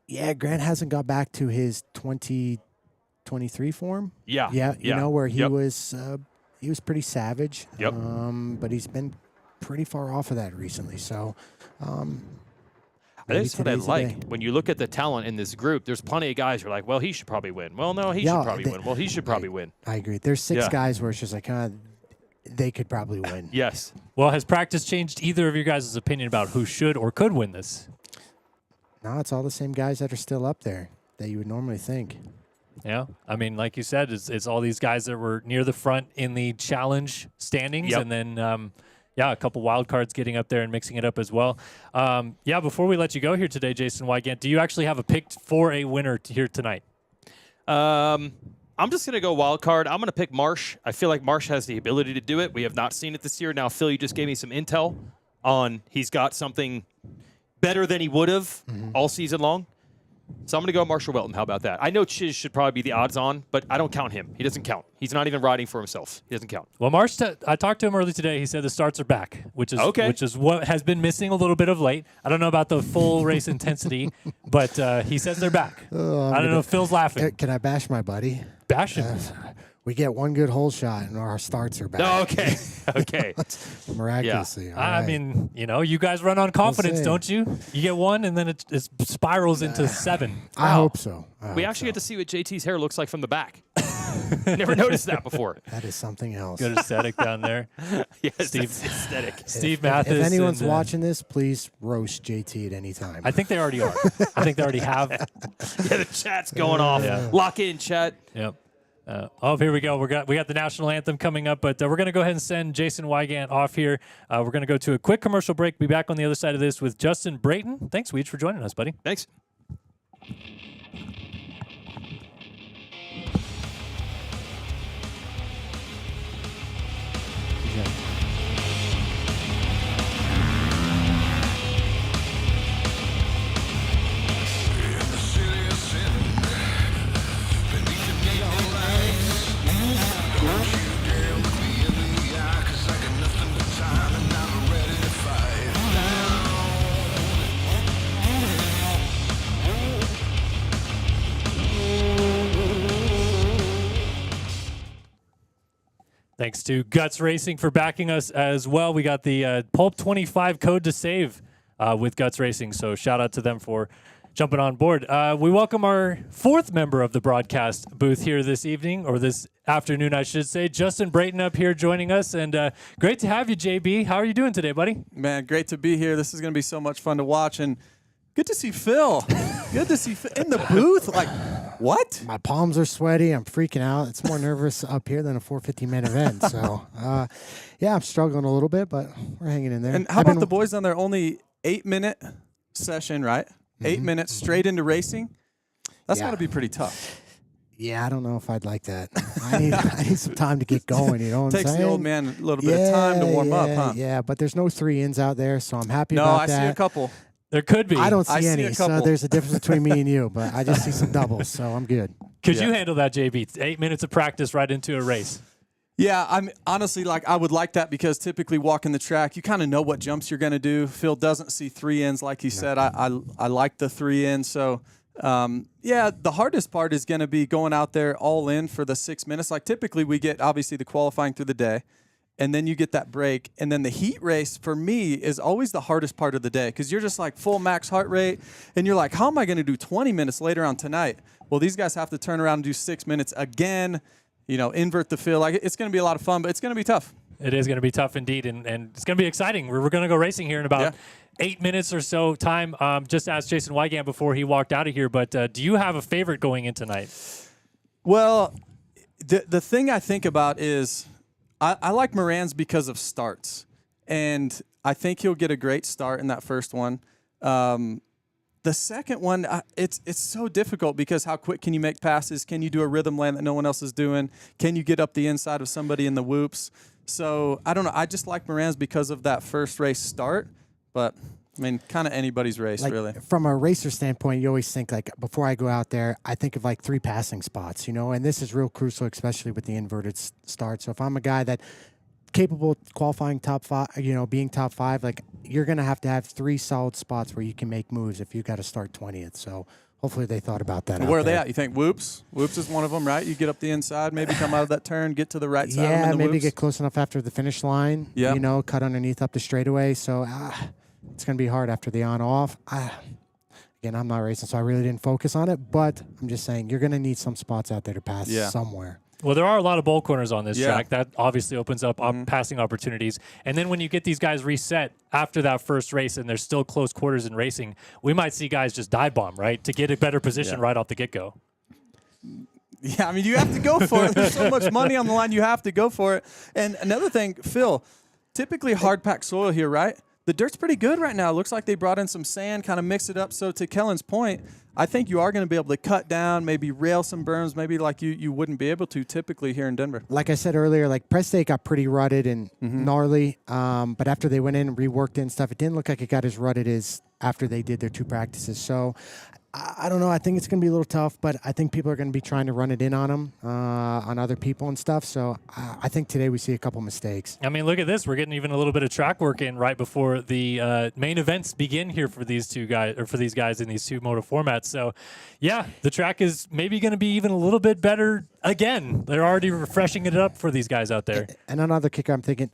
yeah, Grant hasn't got back to his 2023 form. Yeah. You know, where he was pretty savage. Yep. But he's been pretty far off of that recently. So that's what I like. When you look at the talent in this group, there's plenty of guys who are like, well, he should probably win. Well, no, he should probably win. Well, he should probably win. I agree. There's 6 guys where it's just like, they could probably win. Yes. Well, has practice changed either of your guys' opinion about who should or could win this? No, it's all the same guys that are still up there that you would normally think. Yeah. I mean, like you said, it's all these guys that were near the front in the challenge standings, and then, a couple wild cards getting up there and mixing it up as well. Before we let you go here today, Jason Wygant, do you actually have a pick for a winner here tonight? I'm just going to go wild card. I'm going to pick Marsh. I feel like Marsh has the ability to do it. We have not seen it this year. Now, Phil, you just gave me some intel on he's got something better than he would have all season long. So I'm going to go Marshall Welton. How about that? I know Chiz should probably be the odds on, but I don't count him. He doesn't count. He's not even riding for himself. He doesn't count. Well, Marsh, I talked to him early today. He said the starts are back, which is what has been missing a little bit of late. I don't know about the full race intensity, but he says they're back. I don't know if Phil's laughing. Can I bash my buddy? Bash him. We get one good hole shot and our starts are back. Oh, okay. Okay. Miraculously. Yeah. Right. I mean, you guys run on confidence, don't you? You get one, and then it spirals into 7. I hope so. We actually get to see what JT's hair looks like from the back. Never noticed that before. That is something else. Good aesthetic down there. Yes, Steve, aesthetic. Steve Mathis. If anyone's watching this, please roast JT at any time. I think they already are. I think they already have. Yeah, the chat's going off. Yeah. Lock in, chat. Yep. Here we go. We got the national anthem coming up, but we're going to go ahead and send Jason Wygant off here. We're going to go to a quick commercial break. Be back on the other side of this with Justin Brayton. Thanks, Weege, for joining us, buddy. Thanks. thanks to Guts Racing for backing us as well. We got the Pulp25 code to save with Guts Racing, so shout out to them for jumping on board. We welcome our fourth member of the broadcast booth here this evening, or this afternoon, I should say. Justin Brayton up here joining us, and great to have you, JB. How are you doing today, buddy? Man, great to be here. This is going to be so much fun to watch, and good to see Phil. Good to see Phil in the booth. Like, what? My palms are sweaty. I'm freaking out. It's more nervous up here than a 450 main event. So, yeah, I'm struggling a little bit, but we're hanging in there. And how about the boys on their only 8-minute session, right? 8 minutes straight into racing. That's got to be pretty tough. Yeah, I don't know if I'd like that. I need some time to get going, you know what I'm Takes saying? the old man a little bit of time to warm up, huh? Yeah, but there's no 3-ins out there, so I'm happy No, about I that. see a couple. There could be. I don't see I see any, a so couple. there's a difference between me and you, but I just see some doubles, so I'm good. Could you handle that, JB? 8 minutes of practice right into a race. Yeah, I'm honestly I would like that because typically walking the track, you kind of know what jumps you're going to do. Phil doesn't see 3-ins like he said. I like the 3-ins. So, yeah, the hardest part is going to be going out there all in for the 6 minutes. Like typically we get obviously the qualifying through the day, and then you get that break. And then the heat race for me is always the hardest part of the day because you're just like full max heart rate, and you're like, how am I going to do 20 minutes later on tonight? Well, these guys have to turn around and do 6 minutes again. You know, invert the feel. Like it's going to be a lot of fun, but it's going to be tough. It is going to be tough indeed, and it's going to be exciting. We're going to go racing here in about 8 minutes or so time. Just asked Jason Wygant before he walked out of here, but do you have a favorite going in tonight? Well, the thing I think about is I like Moran's because of starts, and I think he'll get a great start in that first one. The second one, it's so difficult because how quick can you make passes? Can you do a rhythm land that no one else is doing? Can you get up the inside of somebody in the whoops? So, I don't know. I just like Moran's because of that first race start. But, I mean, kind of anybody's race, really. From a racer standpoint, you always think, like, before I go out there, I think of, like, 3 passing spots, you know? And this is real crucial, especially with the inverted start. So if I'm a guy that capable of qualifying top 5, you know, being top 5, like you're going to have 3 solid spots where you can make moves if you got to start 20th. So hopefully they thought about that. Where are they at? You think whoops? Whoops is one of them, right? You get up the inside, maybe come out of that turn, get to the right side. Yeah, of them in the maybe whoops. get close enough after the finish line. Yeah. You know, cut underneath up the straightaway. So it's going to be hard after the on-off. Again, I'm not racing, so I really didn't focus on it. But I'm just saying, you're going to need some spots out there to pass somewhere. Well, there are a lot of bowl corners on this track. That obviously opens up passing opportunities. And then when you get these guys reset after that first race and there's still close quarters in racing, we might see guys just dive bomb, right, to get a better position right off the get-go. Yeah, I mean, you have to go for it. There's so much money on the line, you have to go for it. And another thing, Phil, typically hard-packed soil here, right? The dirt's pretty good right now. It looks like they brought in some sand, kind of mix it up. So to Kellen's point, I think you are going to be able to cut down, maybe rail some berms, maybe like you wouldn't be able to typically here in Denver. Like I said earlier, like press day got pretty rutted and gnarly, but after they went in and reworked it and stuff, it didn't look like it got as rutted as after they did their 2 practices. So I don't know. I think it's going to be a little tough, but I think people are going to be trying to run it in on them, on other people and stuff. So I think today we see a couple mistakes. I mean, look at this. We're getting even a little bit of track work in right before the main events begin here for these two guys, or for these guys in these 2 moto formats. So, yeah, the track is maybe going to be even a little bit better again. They're already refreshing it up for these guys out there. And another kicker, I'm thinking,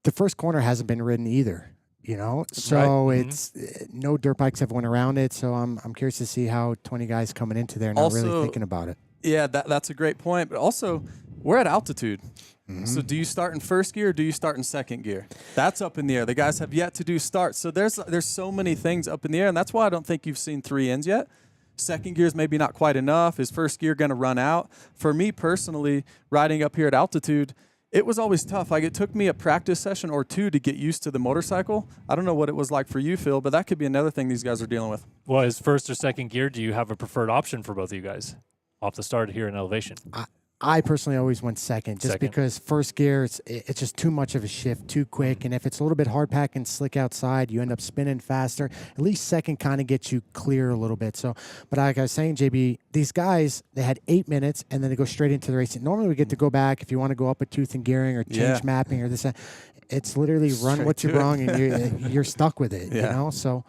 the first corner hasn't been ridden either. You know, so it's no dirt bikes have went around it. So I'm curious to see how 20 guys coming into there not really thinking about it. Yeah, that's a great point. But also, we're at altitude. So do you start in first gear or do you start in second gear? That's up in the air. The guys have yet to do starts. So there's so many things up in the air, and that's why I don't think you've seen 3-ins yet. Second gear is maybe not quite enough. Is first gear going to run out? For me personally, riding up here at altitude, it was always tough. Like, it took me a practice session or 2 to get used to the motorcycle. I don't know what it was like for you, Phil, but that could be another thing these guys are dealing with. Well, is first or second gear, do you have a preferred option for both of you guys off the start here in elevation? I personally always went second, just because first gear, it's just too much of a shift, too quick. And if it's a little bit hard pack and slick outside, you end up spinning faster. At least second kind of gets you clear a little bit. So, but like I was saying, JB, these guys, they had 8 minutes and then they go straight into the race. Normally we get to go back if you want to go up a tooth and gearing or change mapping or this. It's literally run what you brung and you're stuck with it, you know? So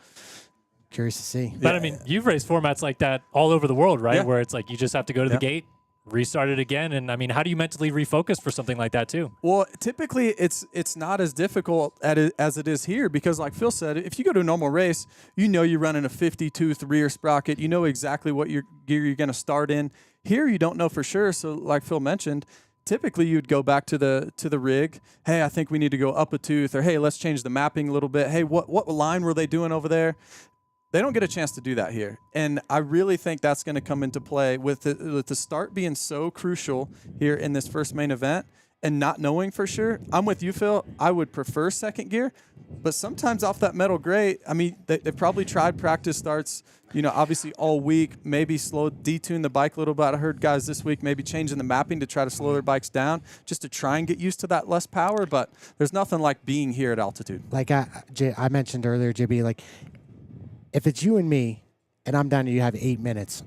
curious to see. But I mean, you've raced formats like that all over the world, right? Where it's like you just have to go to the gate, restart it again. And I mean, how do you mentally refocus for something like that too? Well, typically it's not as difficult as it is here because, like Phil said, if you go to a normal race, you know you're running a 50-tooth rear sprocket. You know exactly what gear you're going to start in. Here, you don't know for sure. So, like Phil mentioned, typically you'd go back to the rig. Hey, I think we need to go up a tooth, or hey, let's change the mapping a little bit. Hey, what line were they doing over there? They don't get a chance to do that here. And I really think that's going to come into play with the start being so crucial here in this first main event and not knowing for sure. I'm with you, Phil. I would prefer second gear, but sometimes off that metal gray, I mean, they've probably tried practice starts, obviously all week, maybe detune the bike a little bit. I heard guys this week maybe changing the mapping to try to slow their bikes down just to try and get used to that less power, but there's nothing like being here at altitude. Like I mentioned earlier, JB, like, if it's you and me, and I'm down to you have 8 minutes,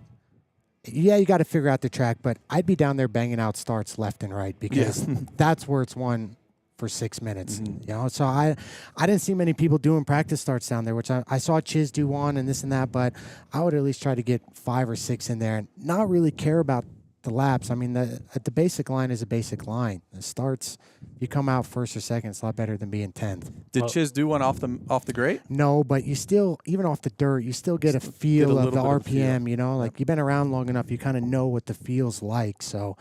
yeah, you got to figure out the track, but I'd be down there banging out starts left and right because that's where it's won for 6 minutes. So I didn't see many people doing practice starts down there, which I saw Chiz do one and this and that, but I would at least try to get 5 or 6 in there and not really care about the laps. I mean, the basic line is a basic line. The starts, you come out first or second, it's a lot better than being 10th. Did Chiz do one off the grate? No, but you still, even off the dirt, you still get a feel of the RPM, like you've been around long enough, you kind of know what the feel's like. So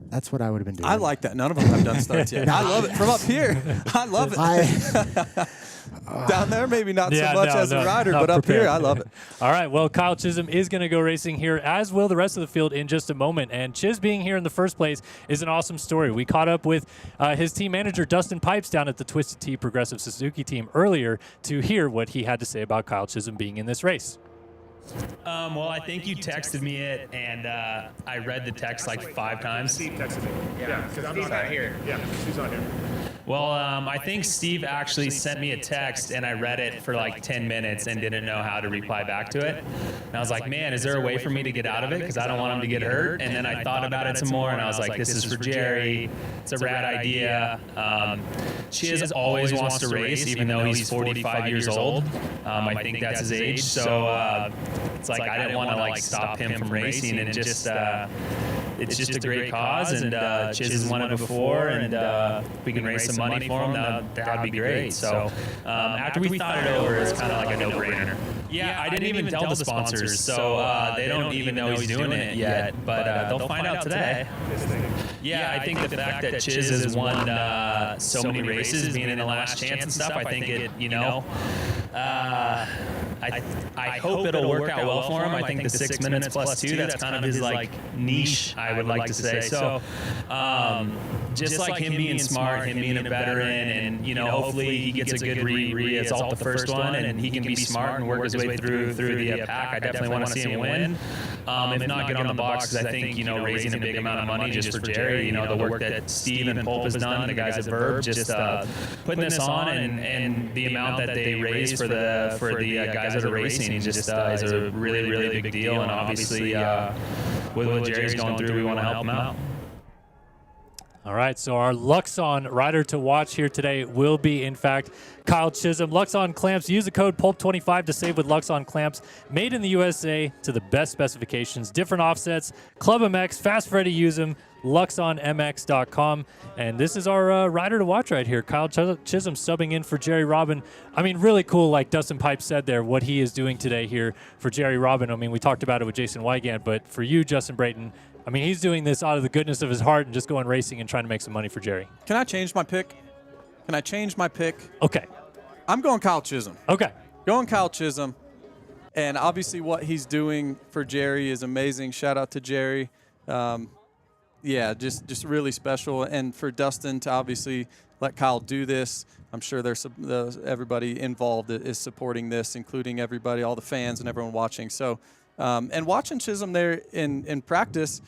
that's what I would have been doing. I like that. None of them have done starts yet. I love it. From up here, I love it. Down there, maybe not so much as a rider, but up here, I love it. All right, well, Kyle Chisholm is going to go racing here, as will the rest of the field in just a moment. And Chiz being here in the first place is an awesome story. We caught up with his team manager, Dustin Pipes, down at the Twisted Tea Progressive Suzuki team earlier to hear what he had to say about Kyle Chisholm being in this race. Well, I think you texted me it, and I read the text like 5 times. Steve texted me. Yeah, because I'm not here. Yeah, Steve's not here. Well, I think Steve actually sent me a text, and I read it for like 10 minutes and didn't know how to reply back to it. And I was like, man, is there a way for me to get out of it? Because I don't want him to get hurt. And then I thought about it some more, and I was like, this is for Jerry. It's a rad idea. Chiz always wants to race, even though he's 45 years old. I think that's his age. So it's like I didn't want to like stop him from racing, and just it's just a great cause, and Chiz has won it before, and we can raise some money for him, that'd be great. So after we thought it over, it's kind of like a no-brainer. Yeah, I didn't even tell the sponsors, so they don't even know he's doing it yet, but they'll find out today. Yeah, I think the fact that Chiz has won so many races, being in the last chance and stuff, I think it, I hope it'll work out well for him. I think the 6 minutes plus 2, that's kind of his like niche, I would like to say. So just like him being smart, him being a veteran, and hopefully he gets a good result the first one, and he can be smart and work his way through the pack. I definitely want to see him win. If not, get on the box, because I think raising a big amount of money just for Jerry, the work that Steve and Pulp has done, the guys at Verb, just putting this on, and the amount that they raise for the guys that are racing just is a really, really big deal. And obviously, with what Jerry's going through, we want to help him out. All right, so our Luxon rider to watch here today will be, in fact, Kyle Chisholm. Luxon clamps, use the code PULP25 to save with Luxon clamps. Made in the USA to the best specifications, different offsets, Club MX, fast for ready to use them, LuxonMX.com. And this is our rider to watch right here. Kyle Chisholm subbing in for Jerry Robin. I mean, really cool, like Dustin Pipes said there, what he is doing today here for Jerry Robin. I mean, we talked about it with Jason Wygant, but for you, Justin Brayton, I mean, he's doing this out of the goodness of his heart and just going racing and trying to make some money for Jerry. Can I change my pick? Okay. I'm going Kyle Chisholm. Okay. Going Kyle Chisholm. And obviously what he's doing for Jerry is amazing. Shout out to Jerry. Yeah, just really special. And for Dustin to obviously let Kyle do this, I'm sure everybody involved is supporting this, including everybody, all the fans and everyone watching. So, and watching Chisholm there in practice,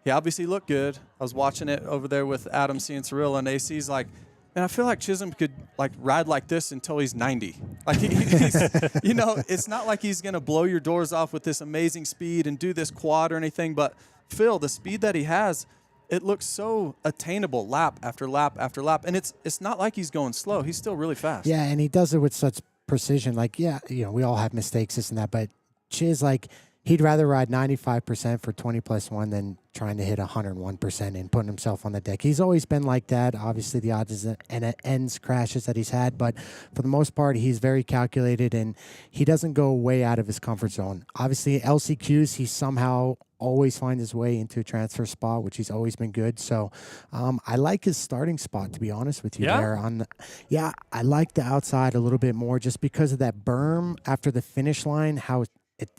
he obviously looked good. I was watching it over there with Adam Cianciarulla, and AC's like, man, I feel like Chisholm could like ride like this until he's 90. Like he's, it's not like he's gonna blow your doors off with this amazing speed and do this quad or anything. But Phil, the speed that he has, it looks so attainable lap after lap after lap, and it's not like he's going slow. He's still really fast. Yeah, and he does it with such precision. Like, we all have mistakes, this and that, but Chiz, like, he'd rather ride 95% for 20+1 than trying to hit 101% and putting himself on the deck. He's always been like that. Obviously, the odds is and it ends crashes that he's had, but for the most part, he's very calculated and he doesn't go way out of his comfort zone. Obviously, LCQs, he somehow always finds his way into a transfer spot, which he's always been good. So I like his starting spot, to be honest with you. Yeah? I like the outside a little bit more just because of that berm after the finish line, how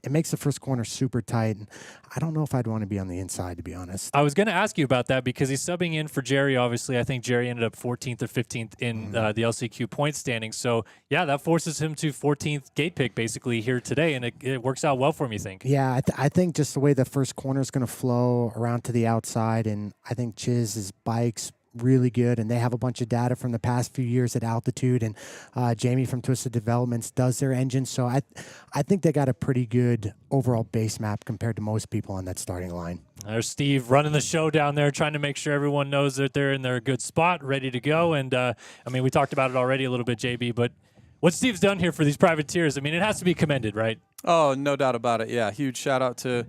it makes the first corner super tight. And I don't know if I'd want to be on the inside, to be honest. I was going to ask you about that because he's subbing in for Jerry, obviously. I think Jerry ended up 14th or 15th in the LCQ point standing. So, yeah, that forces him to 14th gate pick basically here today, and it works out well for him, you think? Yeah, I think just the way the first corner is going to flow around to the outside, and I think Chiz's bike's really good, and they have a bunch of data from the past few years at altitude, and Jamie from Twisted Developments does their engine, so I think they got a pretty good overall base map compared to most people on that starting line. There's Steve running the show down there, trying to make sure everyone knows that they're in their good spot, ready to go, and I mean, we talked about it already a little bit, JB, but what Steve's done here for these privateers, I mean, it has to be commended, right? Oh, no doubt about it. Yeah, huge shout out to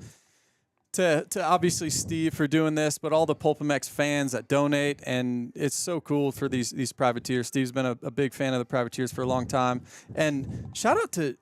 obviously Steve for doing this, but all the PulpMX fans that donate, and it's so cool for these privateers. Steve's been a big fan of the privateers for a long time, and shout out to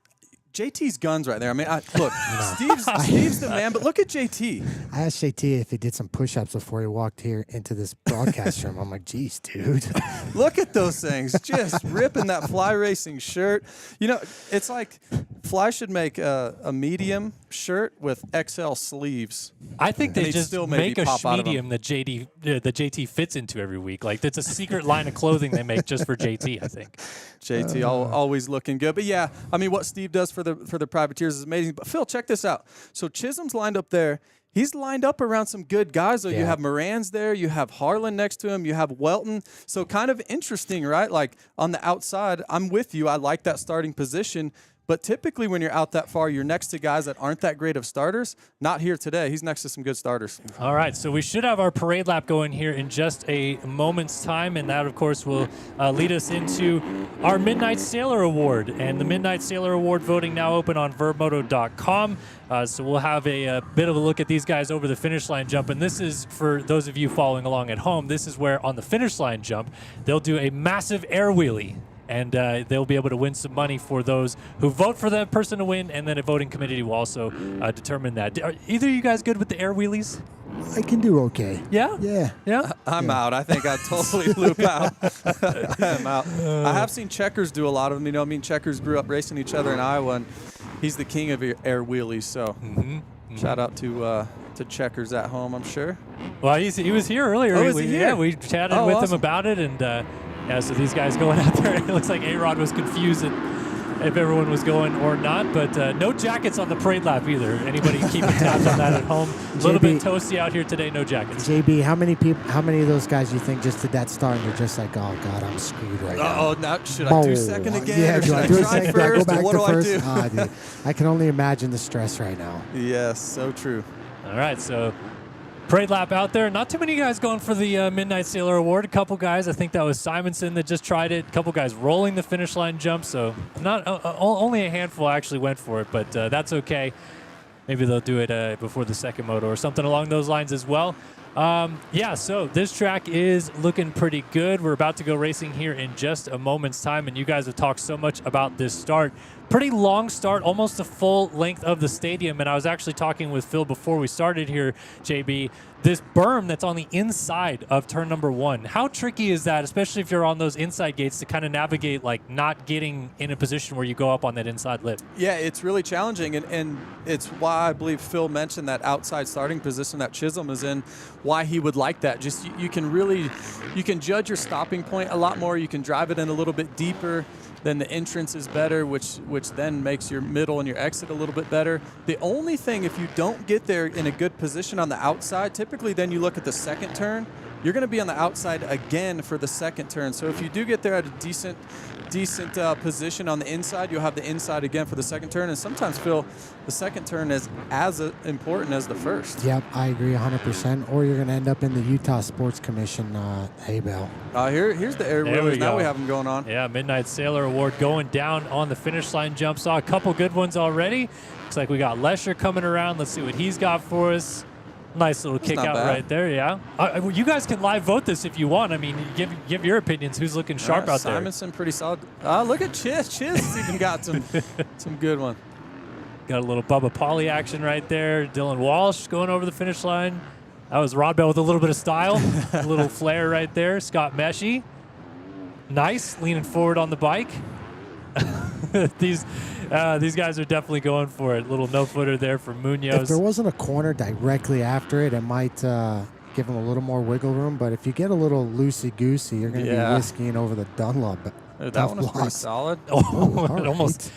JT's guns right there. I mean, look, Steve's the man, but look at JT. I asked JT if he did some push-ups before he walked here into this broadcast room. I'm like, geez, dude. Look at those things, just ripping that Fly Racing shirt. You know, it's like Fly should make a medium shirt with XL sleeves. I think they just still make a medium that JT fits into every week. Like, that's a secret line of clothing they make just for JT, I think. JT always looking good. But yeah, I mean, what Steve does for the privateers is amazing. But Phil, check this out. So Chisholm's lined up there. He's lined up around some good guys. So you have Moran's there. You have Harlan next to him. You have Welton. So kind of interesting, right? Like on the outside, I'm with you. I like that starting position. But typically when you're out that far, you're next to guys that aren't that great of starters. Not here today. He's next to some good starters. All right, so we should have our parade lap going here in just a moment's time, and that, of course, will lead us into our Midnight Sailor Award. And the Midnight Sailor Award voting now open on Vurbmoto.com. So we'll have a bit of a look at these guys over the finish line jump. And this is, for those of you following along at home, this is where on the finish line jump, they'll do a massive air wheelie. And they'll be able to win some money for those who vote for that person to win, and then a voting committee will also determine that. Are either of you guys good with the air wheelies? I can do okay. Yeah? Yeah. I'm out. I think I totally loop out. I'm out. I have seen Checkers do a lot of them. You know, I mean, Checkers grew up racing each other in Iowa, and he's the king of air wheelies. So shout out to Checkers at home, I'm sure. Well, he was here earlier. Oh, was he here? Yeah, we chatted with him about it, and yeah, so these guys going out there, it looks like A-Rod was confused if everyone was going or not, but no jackets on the parade lap either. Anybody keeping tabs on that at home? A little bit toasty out here today, no jackets. JB, how many of those guys do you think just did that start and they're just like, oh, God, I'm screwed right now? Oh, now should I do second again? Yeah, or do I should do I a try second? first? Do I go back What to do first? I do? Dude, I can only imagine the stress right now. Yes, so true. All right, so parade lap out there. Not too many guys going for the Midnight Sailor Award. A couple guys. I think that was Simonson that just tried it. A couple guys rolling the finish line jump. So not only a handful actually went for it, but that's okay. Maybe they'll do it before the second moto or something along those lines as well. Yeah, so this track is looking pretty good. We're about to go racing here in just a moment's time, and you guys have talked so much about this start. Pretty long start, almost the full length of the stadium, and I was actually talking with Phil before we started here, JB. This berm that's on the inside of turn number 1, how tricky is that, especially if you're on those inside gates, to kind of navigate, like, not getting in a position where you go up on that inside lip? Yeah, it's really challenging, and it's why I believe Phil mentioned that outside starting position that Chisholm is in, why he would like that. Just you can judge your stopping point a lot more. You can drive it in a little bit deeper. Then the entrance is better, which then makes your middle and your exit a little bit better. The only thing, if you don't get there in a good position on the outside, typically then you look at the second turn you're going to be on the outside again for the second turn. So if you do get there at a decent position on the inside, you'll have the inside again for the second turn. And sometimes, Phil, the second turn is as important as the first. Yep, I agree 100%. Or you're going to end up in the Utah Sports Commission hay bale. Here's the air wheelers. Now we have them going on. Yeah, Midnight Sailor Award going down on the finish line jump. Saw a couple good ones already. Looks like we got Lesher coming around. Let's see what he's got for us. Nice little kick out right there, yeah. You guys can live vote this if you want. I mean, give your opinions. Who's looking sharp out there? Simonson, pretty solid. Look at Chiz. Chiz has even got some good one. Got a little Bubba Polly action right there. Dylan Walsh going over the finish line. That was Rod Bell with a little bit of style. A little flair right there. Scott Meshy. Nice, leaning forward on the bike. These guys are definitely going for it. Little no-footer there for Munoz. If there wasn't a corner directly after it, it might give them a little more wiggle room. But if you get a little loosey-goosey, you're going to be whisking over the Dunlop. That one was pretty solid. It almost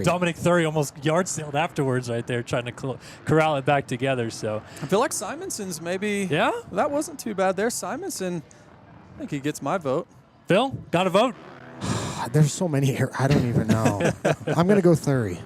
Dominic Thury almost yard sailed afterwards right there, trying to corral it back together. So I feel like Simonson's maybe. Yeah, that wasn't too bad there. Simonson, I think he gets my vote. Phil, got a vote? There's so many here. I don't even know. I'm going to go Thury.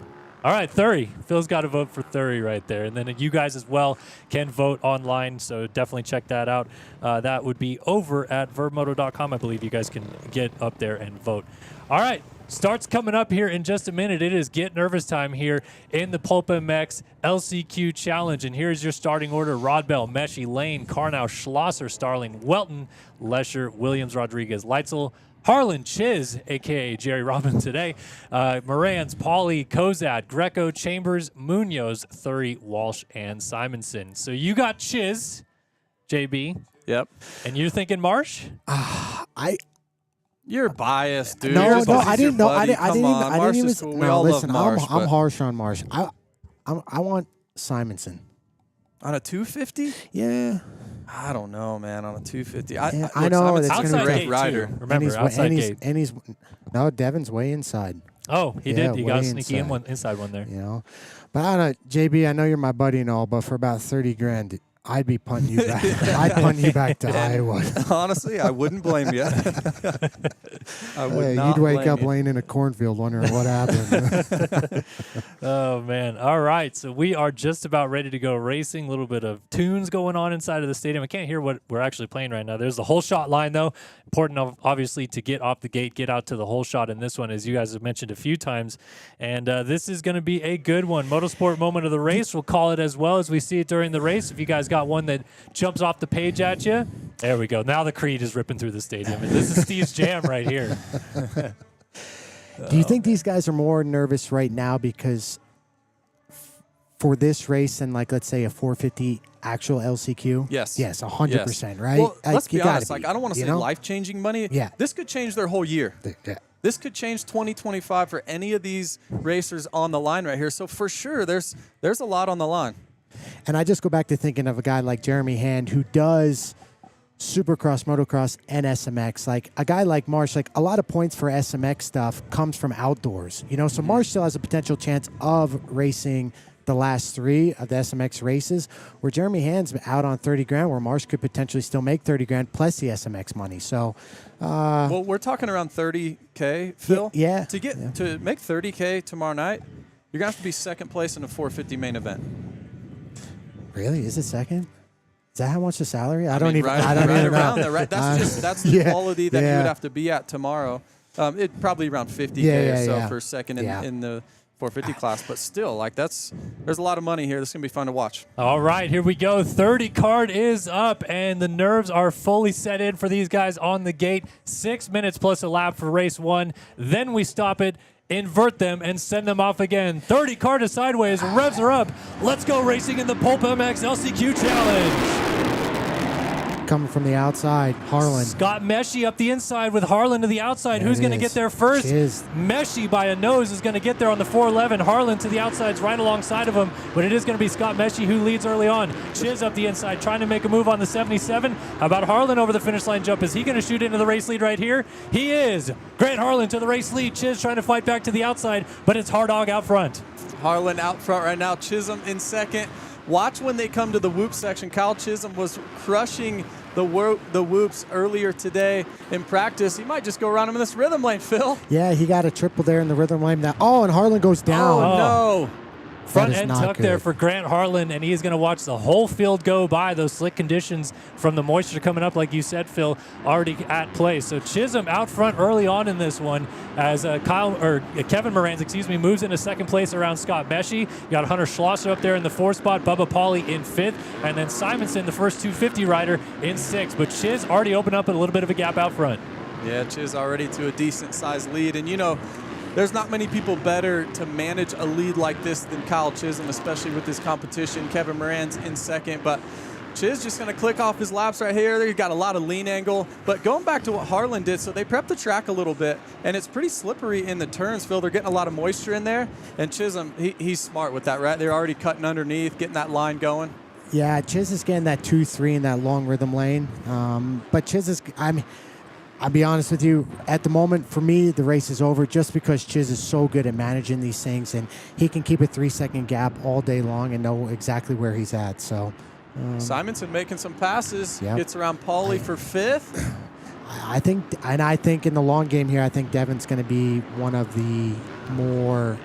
All right, Thury. Phil's got a vote for Thury right there. And then you guys as well can vote online, so definitely check that out. That would be over at Vurbmoto.com. I believe you guys can get up there and vote. All right, starts coming up here in just a minute. It is Get Nervous time here in the PulpMX LCQ Challenge. And here's your starting order. Rod Bell, Meshy, Lane, Carnow, Schlosser, Starling, Welton, Lesher, Williams, Rodriguez, Leitzel, Harlan, Chiz, a.k.a. Jerry Robin today, Morans, Pauly, Kozad, Greco, Chambers, Munoz, Thury, Walsh, and Simonson. So you got Chiz, JB. Yep. And you're thinking Marsh? You're biased, dude. No, I didn't know. I didn't even. Cool. No, listen, I'm harsh on Marsh. I want Simonson. On a 250? Yeah. I don't know, man. On a 250, I know that's going to be a great rider. Remember, outside gate. No, Devin's way inside. Oh, he did. He got a sneaky inside one there. You know, but I don't know, JB. I know you're my buddy and all, but for about $30,000, I'd be punting you back. I'd punt you back to Iowa. Honestly, I wouldn't blame you. I would not. You'd wake up laying in a cornfield wondering what happened. Oh, man. All right. So we are just about ready to go racing. A little bit of tunes going on inside of the stadium. I can't hear what we're actually playing right now. There's the whole shot line, though. Important, obviously, to get off the gate, get out to the whole shot in this one, as you guys have mentioned a few times. And this is going to be a good one. Motorsport moment of the race. We'll call it as well as we see it during the race. If you guys got one that jumps off the page at you, there we go. Now the Creed is ripping through the stadium. And this is Steve's jam right here. Do you think these guys are more nervous right now because for this race than, like, let's say a 450 actual LCQ? Yes. Yes, 100%, right? Well, let's be honest. Like, I don't want to say life-changing money. Yeah. This could change their whole year. Yeah. This could change 2025 for any of these racers on the line right here. So for sure, there's a lot on the line. And I just go back to thinking of a guy like Jeremy Hand who does Supercross, motocross, and SMX. Like a guy like Marsh, like a lot of points for SMX stuff comes from outdoors. You know, so Marsh still has a potential chance of racing the last three of the SMX races, where Jeremy Hand's out on $30,000, where Marsh could potentially still make $30,000 plus the SMX money. So, well, we're talking around $30K, Phil. Yeah. To make $30K tomorrow night, you're gonna have to be second place in a 450 main event. Really? Is it second? Is that how much the salary? I don't even know. There, that's the quality that you would have to be at tomorrow. It probably around 50K or so for second in the 450 class, but still, like there's a lot of money here. This is gonna be fun to watch. All right, here we go. 30 card is up, and the nerves are fully set in for these guys on the gate. 6 minutes plus a lap for race one. Then we stop it, invert them, and send them off again. 30 card is sideways, revs are up. Let's go racing in the PulpMX LCQ Challenge. Coming from the outside, Harlan. Scott Meshy up the inside with Harlan to the outside. Who's going to get there first? Meshy by a nose is going to get there on the 411. Harlan to the outside's right alongside of him, but it is going to be Scott Meshy who leads early on. Chiz up the inside trying to make a move on the 77. How about Harlan over the finish line jump? Is he going to shoot into the race lead right here? He is. Grant Harlan to the race lead. Chiz trying to fight back to the outside, but it's Hard Dog out front. Harlan out front right now. Chisholm in second. Watch when they come to the whoop section. Kyle Chisholm was crushing the whoops earlier today in practice. He might just go around him in this rhythm lane, Phil. Yeah, he got a triple there in the rhythm lane. And Harlan goes down. Oh, no. Front end tuck there for Grant Harlan, and he is going to watch the whole field go by. Those slick conditions from the moisture coming up, like you said, Phil, already at play. So Chisholm out front early on in this one as Kevin Moranz, moves into second place around Scott Meshy. You got Hunter Schlosser up there in the 4th spot, Bubba Pauly in 5th, and then Simonson, the first 250 rider, in 6th. But Chiz already opened up a little bit of a gap out front. Yeah, Chiz already to a decent-sized lead, and there's not many people better to manage a lead like this than Kyle Chisholm, especially with this competition. Kevin Moran's in 2nd, but Chiz just going to click off his laps right here. He got a lot of lean angle. But going back to what Harlan did, so they prepped the track a little bit, and it's pretty slippery in the turns, Phil. They're getting a lot of moisture in there, and Chisholm, he's smart with that, right? They're already cutting underneath, getting that line going. Yeah, Chiz is getting that 2-3 in that long rhythm lane. But Chiz is, I'll be honest with you, at the moment, for me, the race is over just because Chiz is so good at managing these things, and he can keep a 3-second gap all day long and know exactly where he's at. So Simonson making some passes, gets around Pauly for 5th. I think in the long game here, I think Devin's going to be one of the more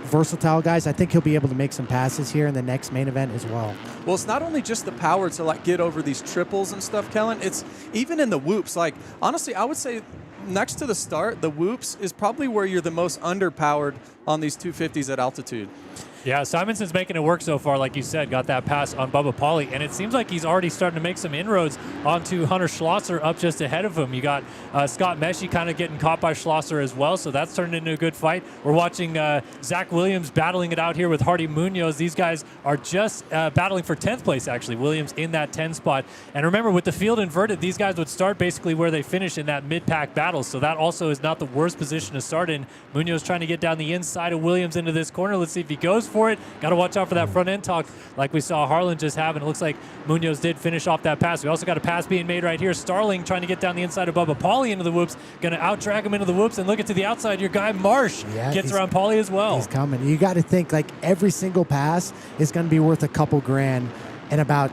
versatile guys. I think he'll be able to make some passes here in the next main event as well. Well, it's not only just the power to get over these triples and stuff, Kellen. It's even in the whoops. Honestly, I would say next to the start, the whoops is probably where you're the most underpowered on these 250s at altitude. Yeah, Simonson's making it work so far, like you said. Got that pass on Bubba Pauly, and it seems like he's already starting to make some inroads onto Hunter Schlosser up just ahead of him. You got Scott Meshy kind of getting caught by Schlosser as well, so that's turned into a good fight. We're watching Zach Williams battling it out here with Hardy Munoz. These guys are just battling for 10th place, actually. Williams in that 10 spot. And remember, with the field inverted, these guys would start basically where they finish in that mid-pack battle, so that also is not the worst position to start in. Munoz trying to get down the inside of Williams into this corner. Let's see if he goes for it. Got to watch out for that front end talk like we saw Harlan just have, and it looks like Munoz did finish off that pass. We also got a pass being made right here. Starling trying to get down the inside of Bubba Pauly into the whoops. Going to out-drag him into the whoops, and look at to the outside. Your guy Marsh gets around Pauly as well. He's coming. You got to think every single pass is going to be worth a couple grand in about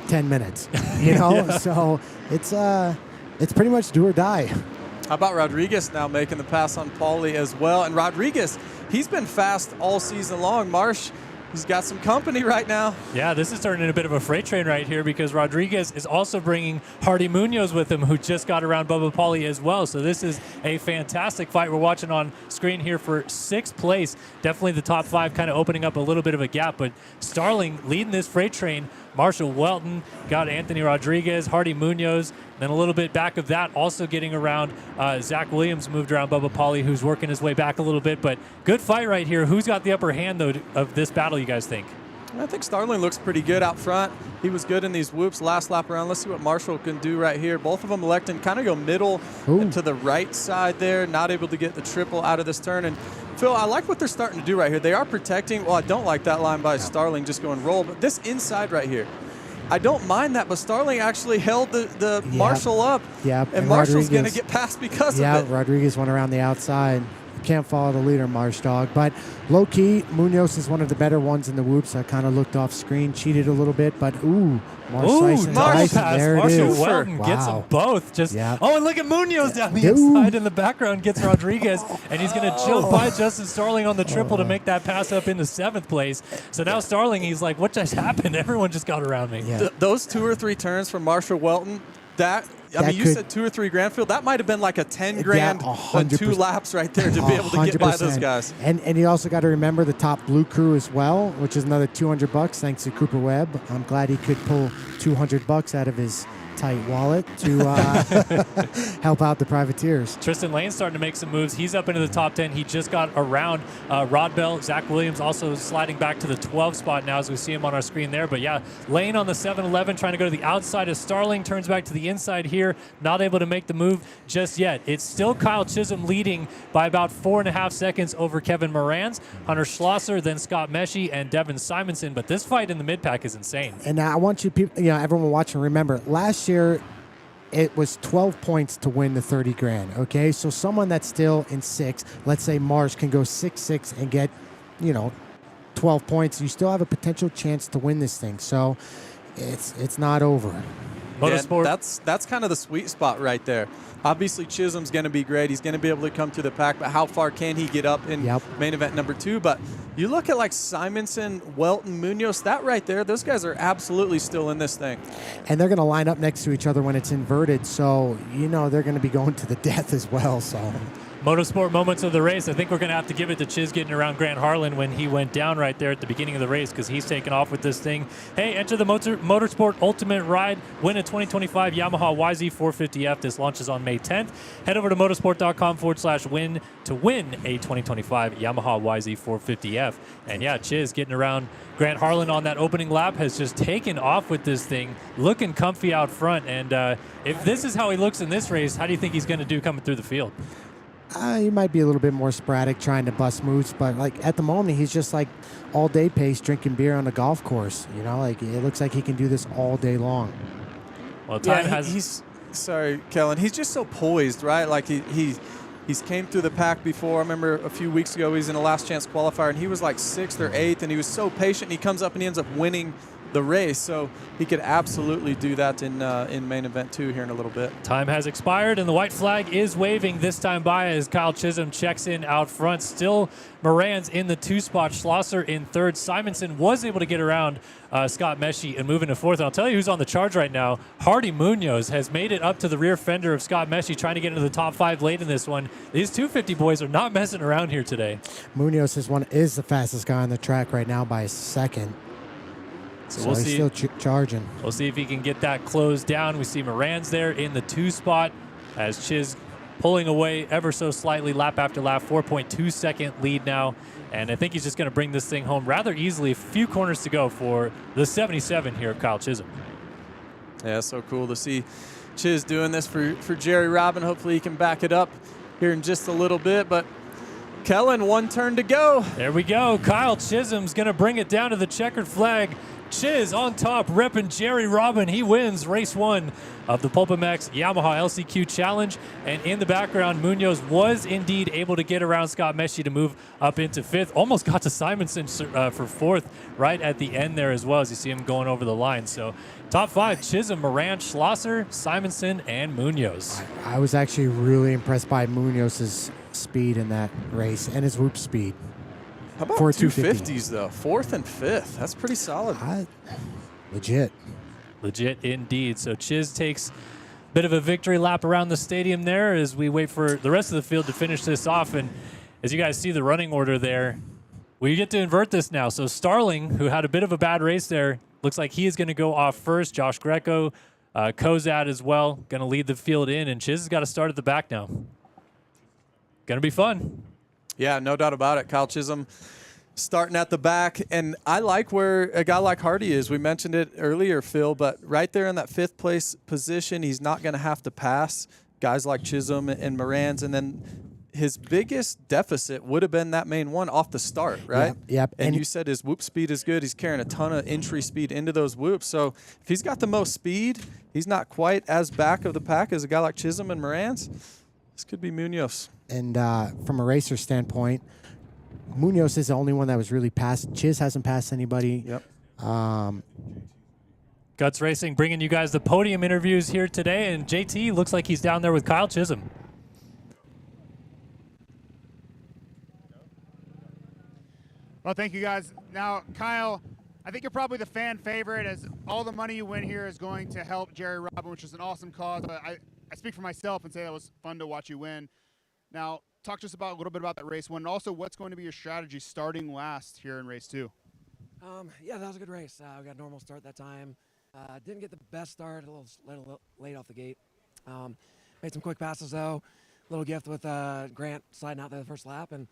10 minutes. So it's pretty much do or die. How about Rodriguez now making the pass on Pauly as well? And Rodriguez, he's been fast all season long. Marsh, he's got some company right now. Yeah, this is turning into a bit of a freight train right here because Rodriguez is also bringing Hardy Munoz with him, who just got around Bubba Pauly as well. So this is a fantastic fight we're watching on screen here for 6th place. Definitely the top 5 kind of opening up a little bit of a gap, but Starling leading this freight train. Marshall Welton got Anthony Rodriguez, Hardy Munoz, then a little bit back of that, also getting around Zach Williams, moved around Bubba Pauly, who's working his way back a little bit. But good fight right here. Who's got the upper hand, though, of this battle, you guys think? I think Starling looks pretty good out front. He was good in these whoops last lap around. Let's see what Marshall can do right here. Both of them electing kind of go middle to the right side there, not able to get the triple out of this turn. And Phil, I like what they're starting to do right here. They are protecting. Well, I don't like that line by Starling just going roll, but this inside right here, I don't mind that, but Starling actually held the Marshall up. Yeah, and Marshall's going to get past because of it. Yeah, Rodriguez went around the outside. Can't follow the leader, Marsh Dog. But low-key, Munoz is one of the better ones in the whoops. I kind of looked off screen, cheated a little bit, but Marsh pass. There it is. Marshall Welton gets them both. Oh, and look at Munoz down the inside in the background, gets Rodriguez, and he's going to chill by Justin Starling on the triple to make that pass up into 7th place. So now Starling, he's like, what just happened? Everyone just got around me. Yeah. Those 2 or 3 turns from Marshall Welton, you said 2 or 3 grand, Phil. That might have been like a 10 grand on 2 laps right there to be able to get by those guys. And you also got to remember the top blue crew as well, which is another $200 thanks to Cooper Webb. I'm glad he could pull $200 out of his tight wallet to help out the privateers. Tristan Lane's starting to make some moves. He's up into the top 10. He just got around Rod Bell. Zach Williams also sliding back to the 12 spot now as we see him on our screen there. But yeah, Lane on the 7-11 trying to go to the outside of Starling. Turns back to the inside here. Not able to make the move just yet. It's still Kyle Chisholm leading by about 4.5 seconds over Kevin Moranz, Hunter Schlosser, then Scott Meshy, and Devin Simonson. But this fight in the mid-pack is insane. And I want you people, everyone watching, remember, last year it was 12 points to win the 30 grand. Okay, so someone that's still in 6, let's say Marsh, can go 6-6 and get 12 points. You still have a potential chance to win this thing. So it's not over. Yeah, that's kind of the sweet spot right there. Obviously, Chisholm's going to be great. He's going to be able to come through the pack, but how far can he get up in main event number 2? But you look at like Simonson, Welton, Munoz, that right there, those guys are absolutely still in this thing. And they're going to line up next to each other when it's inverted, so you know they're going to be going to the death as well. So. Motorsport moments of the race. I think we're going to have to give it to Chiz getting around Grant Harlan when he went down right there at the beginning of the race, because he's taken off with this thing. Hey, enter the Motorsport Ultimate Ride. Win a 2025 Yamaha YZ450F. This launches on May 10th. Head over to motorsport.com/win to win a 2025 Yamaha YZ450F. And yeah, Chiz getting around Grant Harlan on that opening lap has just taken off with this thing, looking comfy out front. And if this is how he looks in this race, how do you think he's going to do coming through the field? He might be a little bit more sporadic trying to bust moves, but like at the moment, he's just like all day pace drinking beer on a golf course. You know, like it looks like he can do this all day long. Well, time he's sorry, Kellen. He's just so poised, right? Like he's came through the pack before. I remember a few weeks ago he was in a last chance qualifier and he was like 6th or 8th, and he was so patient. And he comes up and he ends up winning the race, so he could absolutely do that in main event 2 here in a little bit. Time has expired, and the white flag is waving this time by as Kyle Chisholm checks in out front. Still Moran's in the 2 spot, Schlosser in 3rd. Simonson was able to get around Scott Meshy and move into 4th. And I'll tell you who's on the charge right now. Hardy Munoz has made it up to the rear fender of Scott Meshy, trying to get into the top 5 late in this one. These 250 boys are not messing around here today. Munoz is the fastest guy on the track right now by a second. So we'll he's see. Still charging. We'll see if he can get that closed down. We see Moran's there in the 2 spot as Chiz pulling away ever so slightly lap after lap. 4.2 second lead now. And I think he's just going to bring this thing home rather easily. A few corners to go for the 77 here of Kyle Chisholm. Yeah, so cool to see Chiz doing this for Jerry Robin. Hopefully he can back it up here in just a little bit. But Kellen, 1 turn to go. There we go. Kyle Chisholm's going to bring it down to the checkered flag. Chiz on top, repping Jerry Robin. He wins race 1 of the PulpMX Yamaha LCQ Challenge. And in the background, Munoz was indeed able to get around Scott Meshy to move up into 5th. Almost got to Simonson for 4th right at the end there as well, as you see him going over the line. So top 5, Chisholm, Moran, Schlosser, Simonson, and Munoz. I was actually really impressed by Munoz's speed in that race and his whoop speed. How about 250s, though? 4th and 5th. That's pretty solid. Legit. Legit indeed. So Chiz takes a bit of a victory lap around the stadium there as we wait for the rest of the field to finish this off. And as you guys see the running order there, we get to invert this now. So Starling, who had a bit of a bad race there, looks like he is going to go off first. Josh Greco, Kozad as well, going to lead the field in. And Chiz has got to start at the back now. Going to be fun. Yeah, no doubt about it. Kyle Chisholm starting at the back. And I like where a guy like Hardy is. We mentioned it earlier, Phil, but right there in that 5th place position, he's not going to have to pass guys like Chisholm and Moran's. And then his biggest deficit would have been that main 1 off the start, right? Yep. And you said his whoop speed is good. He's carrying a ton of entry speed into those whoops. So if he's got the most speed, he's not quite as back of the pack as a guy like Chisholm and Moran's. This could be Munoz. And from a racer standpoint, Munoz is the only one that was really passed. Chiz hasn't passed anybody. Yep. Guts Racing bringing you guys the podium interviews here today, and JT looks like he's down there with Kyle Chisholm. Well, thank you guys. Now, Kyle, I think you're probably the fan favorite, as all the money you win here is going to help Jerry Robin, which is an awesome cause. I speak for myself and say that was fun to watch you win. Now, talk to us about a little bit about that race 1, and also what's going to be your strategy starting last here in race 2. Yeah, that was a good race. We got a normal start that time. Didn't get the best start, a little late off the gate. Made some quick passes, though. Little gift with Grant sliding out there the first lap, and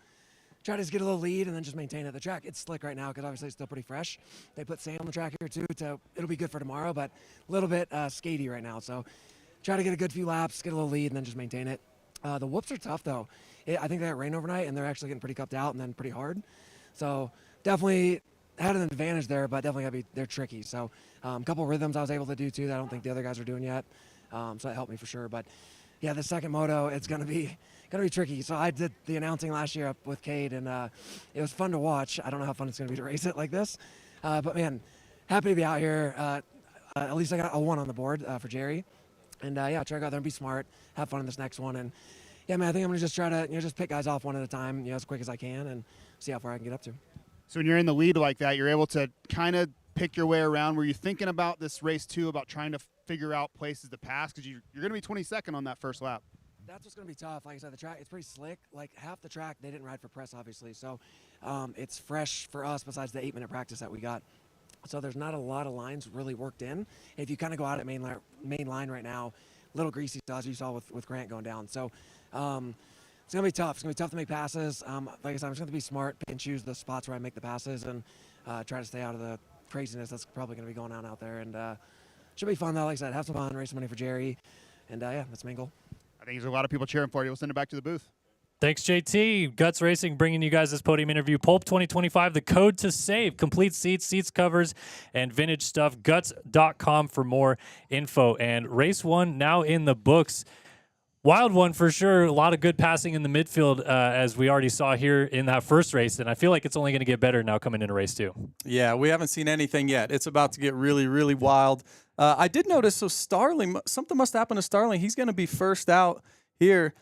try to just get a little lead and then just maintain it. The track, it's slick right now because obviously it's still pretty fresh. They put sand on the track here, too, so it'll be good for tomorrow, but a little bit skatey right now. So try to get a good few laps, get a little lead, and then just maintain it. The whoops are tough, though. I think they had rain overnight, and they're actually getting pretty cupped out and then pretty hard. So definitely had an advantage there, but definitely they're tricky. So a couple rhythms I was able to do, too, that I don't think the other guys are doing yet. So that helped me for sure. But, yeah, the second moto, it's going to be tricky. So I did the announcing last year up with Cade, and it was fun to watch. I don't know how fun it's going to be to race it like this. But, man, happy to be out here. at least I got a 1 on the board for Jerry. And yeah, try to go out there and be smart, have fun in this next one. And yeah, man, I think I'm gonna just try to just pick guys off one at a time, as quick as I can, and see how far I can get up to. So when you're in the lead like that, you're able to kind of pick your way around. Were you thinking about this race too, about trying to figure out places to pass? Because you're going to be 22nd on that first lap. That's what's going to be tough. Like I said, the track, it's pretty slick. Like half the track, they didn't ride for press, obviously. So it's fresh for us besides the 8-minute practice that we got. So there's not a lot of lines really worked in. If you kind of go out at main line right now, little greasy as you saw with Grant going down. So it's going to be tough. It's going to be tough to make passes. Like I said, I'm just going to be smart, pick and choose the spots where I make the passes, and try to stay out of the craziness that's probably going to be going on out there. And should be fun, though. Like I said, have some fun, raise some money for Jerry. And yeah, that's the main goal. I think there's a lot of people cheering for you. We'll send it back to the booth. Thanks, JT. Guts Racing bringing you guys this podium interview. Pulp 2025, the code to save. Complete seats covers, and vintage stuff. Guts.com for more info. And race 1 now in the books. Wild one for sure. A lot of good passing in the midfield, as we already saw here in that first race. And I feel like it's only going to get better now coming into race 2. Yeah, we haven't seen anything yet. It's about to get really, really wild. I did notice, so Starling, something must happen to Starling. He's going to be first out here.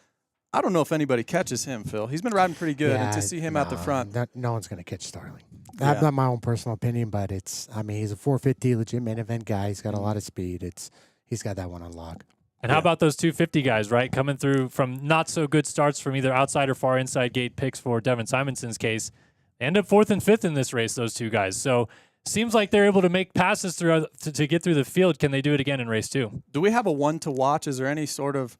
I don't know if anybody catches him, Phil. He's been riding pretty good, and to see him at the front. No one's going to catch Starling. That's not my own personal opinion, but he's a 450 legit main event guy. He's got a lot of speed. He's got that one on lock. And how about those 250 guys, right? Coming through from not so good starts from either outside or far inside gate picks for Devin Simonson's case. They end up 4th and 5th in this race, those two guys. So seems like they're able to make passes through to get through the field. Can they do it again in race 2? Do we have a one to watch? Is there any sort of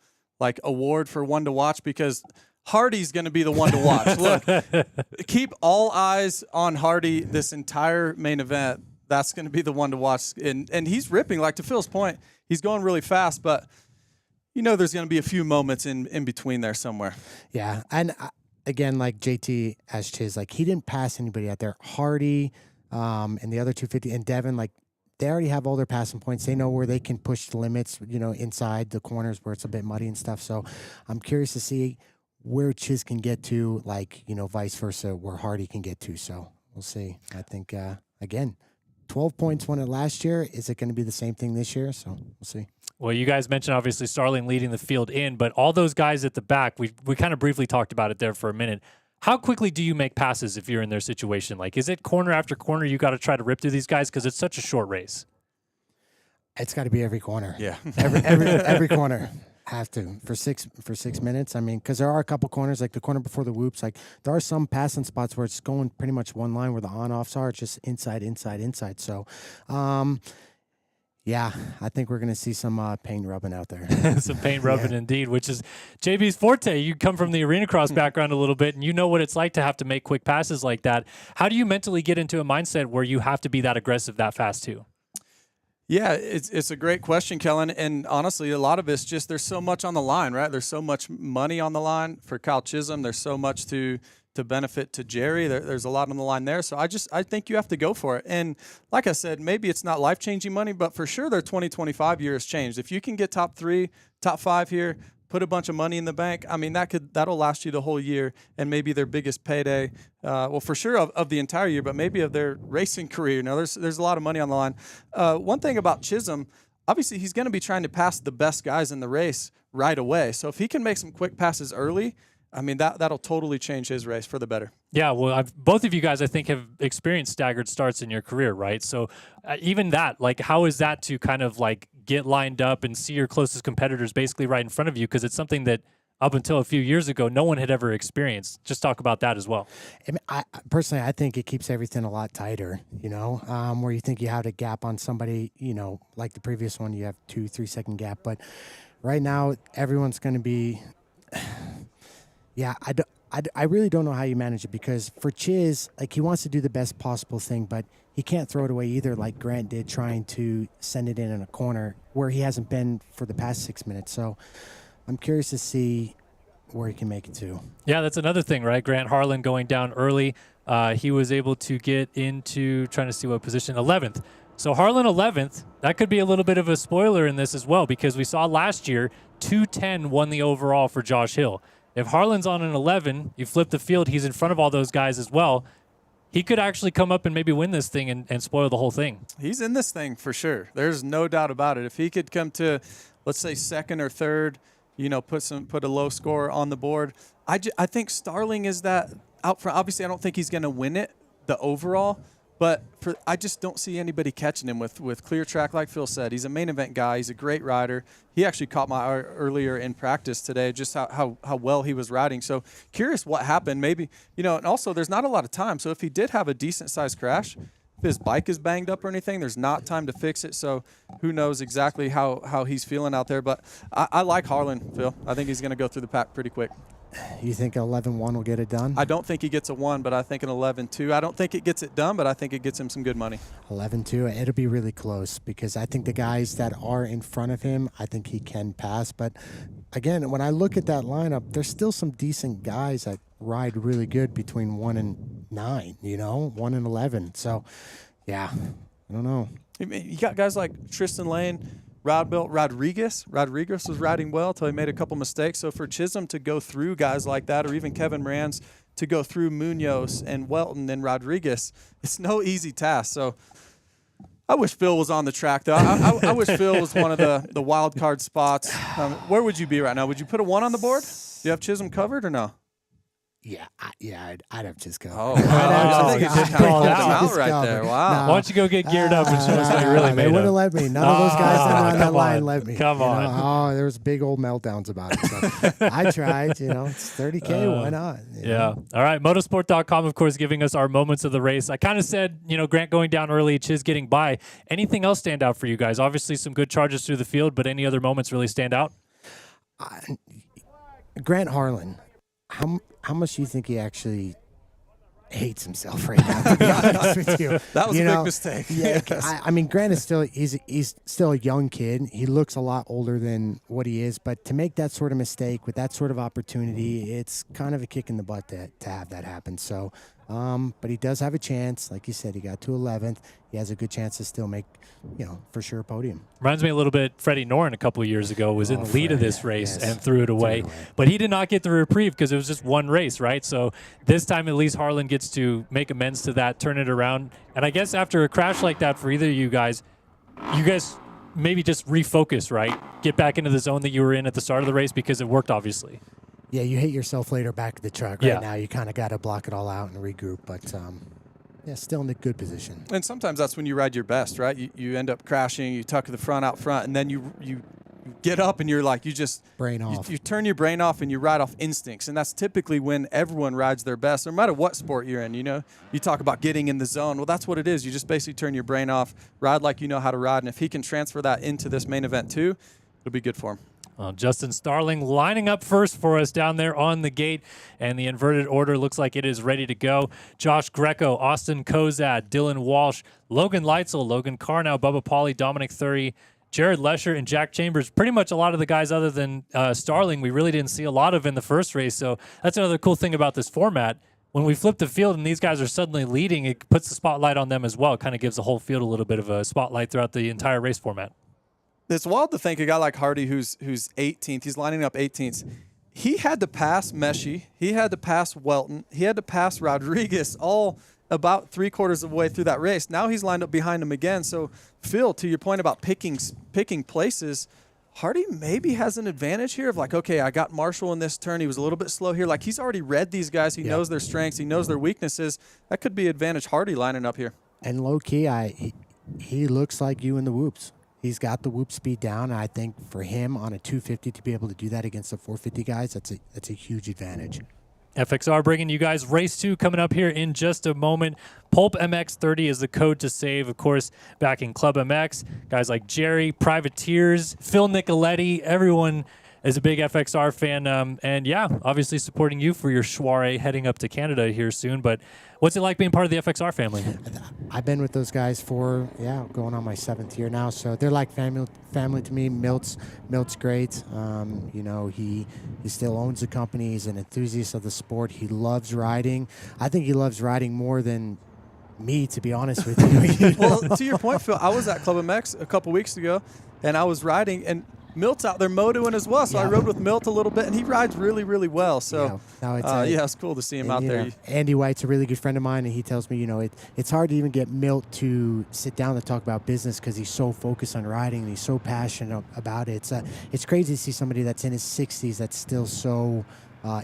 award for one to watch? Because Hardy's going to be the one to watch. Look, keep all eyes on Hardy this entire main event. That's going to be the one to watch. And he's ripping. Like, to Phil's point, he's going really fast, but there's going to be a few moments in between there somewhere. Yeah, and again, like JT as Chiz, he didn't pass anybody out there. Hardy and the other 250 and Devin, they already have all their passing points. They know where they can push the limits, inside the corners where it's a bit muddy and stuff. So I'm curious to see where Chiz can get to, vice versa, where Hardy can get to. So we'll see. I think, again, 12 points won it last year. Is it going to be the same thing this year? So we'll see. Well, you guys mentioned obviously Starling leading the field in, but all those guys at the back, we kind of briefly talked about it there for a minute. How quickly do you make passes if you're in their situation? Is it corner after corner you got to try to rip through these guys because it's such a short race? It's got to be every corner. Yeah, every corner have to for 6 minutes. I mean, because there are a couple corners, like the corner before the whoops. There are some passing spots where it's going pretty much one line where the on-offs are. It's just inside. So, yeah, I think we're going to see some paint rubbing out there. Some paint rubbing indeed, which is JB's forte. You come from the arena cross background a little bit, and you know what it's like to have to make quick passes like that. How do you mentally get into a mindset where you have to be that aggressive that fast too? Yeah, it's a great question, Kellen. And honestly, a lot of it's just there's so much on the line, right? There's so much money on the line for Kyle Chisholm. There's so much to benefit to Jerry. There's a lot on the line there. So I think you have to go for it. And like I said, maybe it's not life-changing money, but for sure their 2025 year has changed. If you can get top 3, top 5 here, put a bunch of money in the bank, I mean, that'll last you the whole year and maybe their biggest payday, for sure of the entire year, but maybe of their racing career. There's a lot of money on the line. One thing about Chisholm, obviously he's going to be trying to pass the best guys in the race right away. So if he can make some quick passes early, I mean, that'll totally change his race for the better. Yeah, well, both of you guys, I think, have experienced staggered starts in your career, right? So even that, how is that to kind of get lined up and see your closest competitors basically right in front of you? Because it's something that up until a few years ago, no one had ever experienced. Just talk about that as well. I personally, I think it keeps everything a lot tighter, where you think you have a gap on somebody, like the previous one, you have 2-3 second gap. But right now, everyone's going to be... Yeah, I really don't know how you manage it because for Chiz, he wants to do the best possible thing, but he can't throw it away either like Grant did trying to send it in a corner where he hasn't been for the past 6 minutes. So I'm curious to see where he can make it to. Yeah, that's another thing, right? Grant Harlan going down early. He was able to get into, trying to see what position, 11th. So Harlan 11th, that could be a little bit of a spoiler in this as well because we saw last year 210 won the overall for Josh Hill. If Harlan's on an 11, you flip the field, he's in front of all those guys as well. he could actually come up and maybe win this thing and spoil the whole thing. He's in this thing for sure. There's no doubt about it. If he could come to, let's say, second or third, put a low score on the board. I think Starling is that out front. Obviously, I don't think he's going to win it, the overall. But I just don't see anybody catching him with clear track, like Phil said. He's a main event guy. He's a great rider. He actually caught my eye earlier in practice today, just how well he was riding. So curious what happened. Maybe, and also there's not a lot of time. So if he did have a decent-sized crash, if his bike is banged up or anything, there's not time to fix it. So who knows exactly how he's feeling out there. But I like Harlan, Phil. I think he's going to go through the pack pretty quick. You think 11-1 will get it done? I don't think he gets a 1, but I think an 11-2. I don't think it gets it done, but I think it gets him some good money. 11-2, it'll be really close because I think the guys that are in front of him, I think he can pass. But again, when I look at that lineup, there's still some decent guys that ride really good between 1 and 9, 1 and 11. So, yeah, I don't know. You got guys like Tristan Lane, Rodriguez was riding well until he made a couple mistakes. So for Chisholm to go through guys like that, or even Kevin Moran's to go through Munoz and Welton and Rodriguez, it's no easy task. So I wish Phil was on the track, though. I wish Phil was one of the wild card spots. Where would you be right now? Would you put a 1 on the board? Do you have Chisholm covered or no? Yeah, I'd have just go. Oh, wow. I think you just called him out right there. Wow. Why don't you go get geared up and show us what you're really made They of? wouldn't let me. None of those guys on that line let me. Come on. Oh, there was big old meltdowns about it. So I tried, it's $30K, why not? Yeah. All right, motorsport.com, of course, giving us our moments of the race. I kind of said, Grant going down early, Chiz getting by. Anything else stand out for you guys? Obviously some good charges through the field, but any other moments really stand out? Grant Harlan. How much do you think he actually hates himself right now, to be honest with you? That was a big mistake. Yeah, I mean, Grant is still he's still a young kid. He looks a lot older than what he is, but to make that sort of mistake with that sort of opportunity, it's kind of a kick in the butt to have that happen. So, but he does have a chance. Like you said, he got to 11th. He has a good chance to still make, for sure, a podium. Reminds me a little bit, Freddie Noren a couple of years ago was in the lead of this race and threw it away. But he did not get the reprieve because it was just one race, right? So this time at least Harlan gets to make amends to that, turn it around. And I guess after a crash like that for either of you guys maybe just refocus, right? Get back into the zone that you were in at the start of the race because it worked, obviously. Yeah, you hit yourself later back to the truck. Right now you kind of got to block it all out and regroup. But, still in a good position. And sometimes that's when you ride your best, right? You end up crashing, you tuck the front out front, and then you get up and you're like, you just brain off. You turn your brain off and you ride off instincts. And that's typically when everyone rides their best, no matter what sport you're in. You talk about getting in the zone. Well, that's what it is. You just basically turn your brain off, ride like you know how to ride. And if he can transfer that into this main event too, it'll be good for him. Justin Starling lining up first for us down there on the gate, and the inverted order looks like it is ready to go. Josh Greco, Austin Kozad, Dylan Walsh, Logan Leitzel, Logan Carnow, Bubba Pauly, Dominic Thury, Jared Lesher, and Jack Chambers. Pretty much a lot of the guys other than Starling we really didn't see a lot of in the first race, so that's another cool thing about this format. When we flip the field and these guys are suddenly leading, it puts the spotlight on them as well. It kind of gives the whole field a little bit of a spotlight throughout the entire race format. It's wild to think a guy like Hardy, who's 18th, he's lining up 18th. He had to pass Meshy. He had to pass Welton. He had to pass Rodriguez all about 3/4 of the way through that race. Now he's lined up behind him again. So, Phil, to your point about picking places, Hardy maybe has an advantage here of like, okay, I got Marshall in this turn. He was a little bit slow here. Like, he's already read these guys. He knows their strengths. He knows their weaknesses. That could be advantage Hardy lining up here. And low-key, he looks like you in the whoops. He's got the whoop speed down, and I think for him on a 250 to be able to do that against the 450 guys, that's a huge advantage. FXR bringing you guys race 2 coming up here in just a moment. PulpMX 30 is the code to save, of course, back in Club MX. Guys like Jerry, Privateers, Phil Nicoletti, everyone is a big FXR fan. And yeah, obviously supporting you for your soiree heading up to Canada here soon. But what's it like being part of the FXR family? I've been with those guys for, going on my 7th year now. So they're like family to me. Milt's great. He still owns the company. He's an enthusiast of the sport. He loves riding. I think he loves riding more than me, to be honest with you. Well, to your point, Phil, I was at Club MX a couple weeks ago, and I was riding, and Milt's out there motoing as well. So I rode with Milt a little bit, and he rides really, really well. So, it's cool to see him out there. Andy White's a really good friend of mine, and he tells me, it's hard to even get Milt to sit down to talk about business because he's so focused on riding and he's so passionate about it. It's crazy to see somebody that's in his 60s that's still so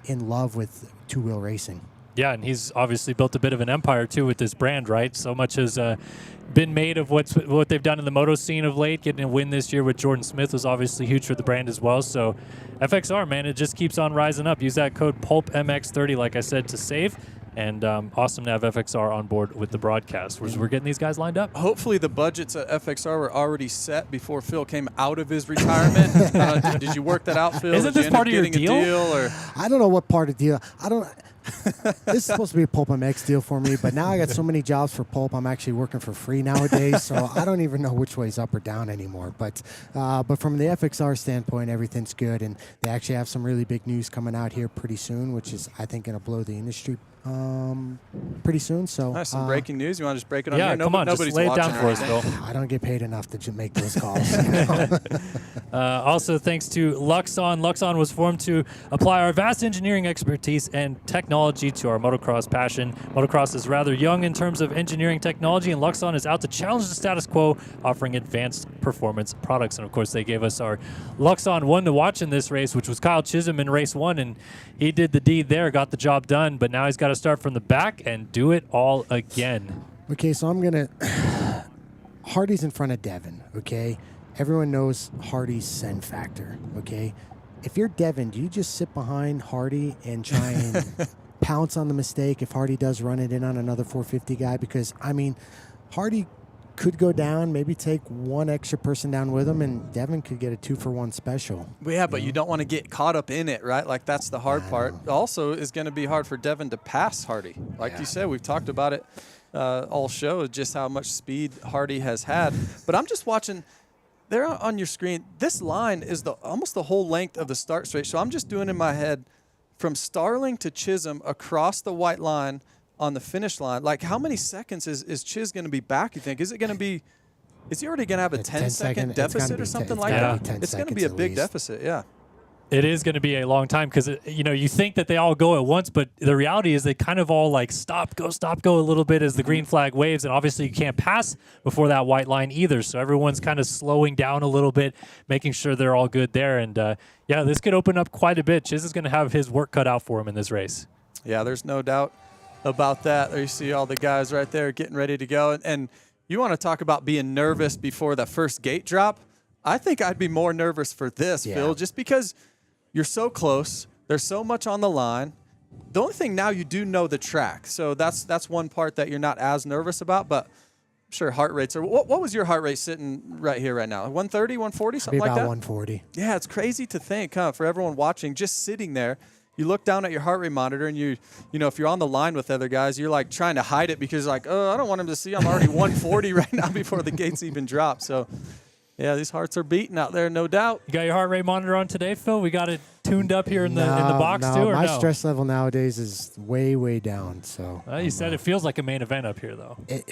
in love with two-wheel racing. Yeah, and he's obviously built a bit of an empire, too, with this brand, right? So much has been made of what they've done in the moto scene of late. Getting a win this year with Jordan Smith was obviously huge for the brand as well. So FXR, man, it just keeps on rising up. Use that code PulpMX30, like I said, to save. And awesome to have FXR on board with the broadcast. We're getting these guys lined up. Hopefully the budgets at FXR were already set before Phil came out of his retirement. Did you work that out, Phil? Isn't this part of your deal? I don't know what part of the deal. This is supposed to be a PulpMX deal for me, but now I got so many jobs for Pulp, I'm actually working for free nowadays, so I don't even know which way's up or down anymore. But from the FXR standpoint, everything's good, and they actually have some really big news coming out here pretty soon, which is, I think, going to blow the industry pretty soon. So nice, some breaking news. You want to just break it on here? Yeah, come on, just lay it down for us, Phil. I don't get paid enough to make those calls. Also, thanks to Luxon. Luxon was formed to apply our vast engineering expertise and technology to our motocross passion. Motocross is rather young in terms of engineering technology, and Luxon is out to challenge the status quo, offering advanced performance products. And, of course, they gave us our Luxon 1 to watch in this race, which was Kyle Chisholm in race 1, and he did the deed there, got the job done, but now he's got to start from the back and do it all again. Okay, so I'm going to... Hardy's in front of Devin, okay? Everyone knows Hardy's send factor, okay? If you're Devin, do you just sit behind Hardy and try and pounce on the mistake if Hardy does run it in on another 450 guy? Because, I mean, Hardy could go down, maybe take one extra person down with him, and Devin could get a 2-for-1 special. Well, yeah, but you don't want to get caught up in it, right? Like, that's the hard part. Also, is going to be hard for Devin to pass Hardy. Like you said, we've talked about it all show, just how much speed Hardy has had. But I'm just watching... There on your screen, this line is almost the whole length of the start straight. So I'm just doing in my head from Starling to Chisholm across the white line on the finish line. Like, how many seconds is Chiz going to be back, you think? Is he already going to have a 10-second deficit or something like that? It's going to be a big deficit, yeah. It is going to be a long time because, you think that they all go at once, but the reality is they kind of all like stop, go a little bit as the green flag waves. And obviously you can't pass before that white line either. So everyone's kind of slowing down a little bit, making sure they're all good there. And this could open up quite a bit. Chiz is going to have his work cut out for him in this race. Yeah, there's no doubt about that. There you see all the guys right there getting ready to go. And you want to talk about being nervous before the first gate drop? I think I'd be more nervous for this, Phil, just because you're so close. There's so much on the line. The only thing now, you do know the track. So that's one part that you're not as nervous about, but I'm sure heart rates are... What was your heart rate sitting right here right now? 130, 140, something like that? About 140. Yeah, it's crazy to think, for everyone watching, just sitting there. You look down at your heart rate monitor, and you know, if you're on the line with other guys, you're like trying to hide it because like, I don't want him to see I'm already 140 right now before the gates even drop. So... yeah, these hearts are beating out there, no doubt. You got your heart rate monitor on today, Phil? We got it tuned up here in the box too, or my stress level nowadays is way, way down. So you said it feels like a main event up here, though. It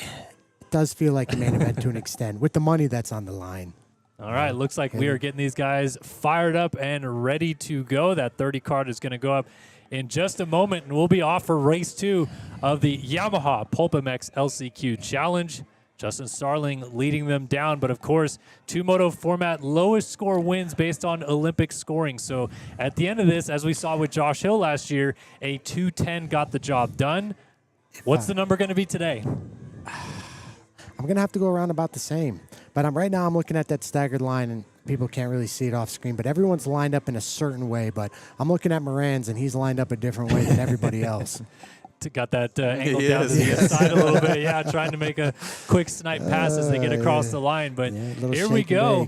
does feel like a main event to an extent with the money that's on the line. All right, looks like we are getting these guys fired up and ready to go. That 30 card is going to go up in just a moment, and we'll be off for race 2 of the Yamaha PulpMX LCQ Challenge. Justin Starling leading them down, but of course, 2-moto format, lowest score wins based on Olympic scoring. So at the end of this, as we saw with Josh Hill last year, a 210 got the job done. What's the number going to be today? I'm going to have to go around about the same. But right now I'm looking at that staggered line, and people can't really see it off screen, but everyone's lined up in a certain way. But I'm looking at Moran's, and he's lined up a different way than everybody else. Got that angle down to the side a little bit. Yeah, trying to make a quick snipe pass as they get across the line. But here we go.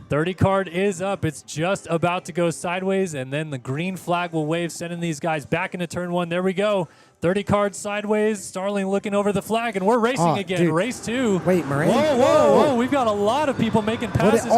30 card is up. It's just about to go sideways, and then the green flag will wave, sending these guys back into turn 1. There we go. 30 cards sideways. Starling looking over the flag, and we're racing again. Dude. Race 2. Wait, Moran. Whoa. We've got a lot of people making passes. And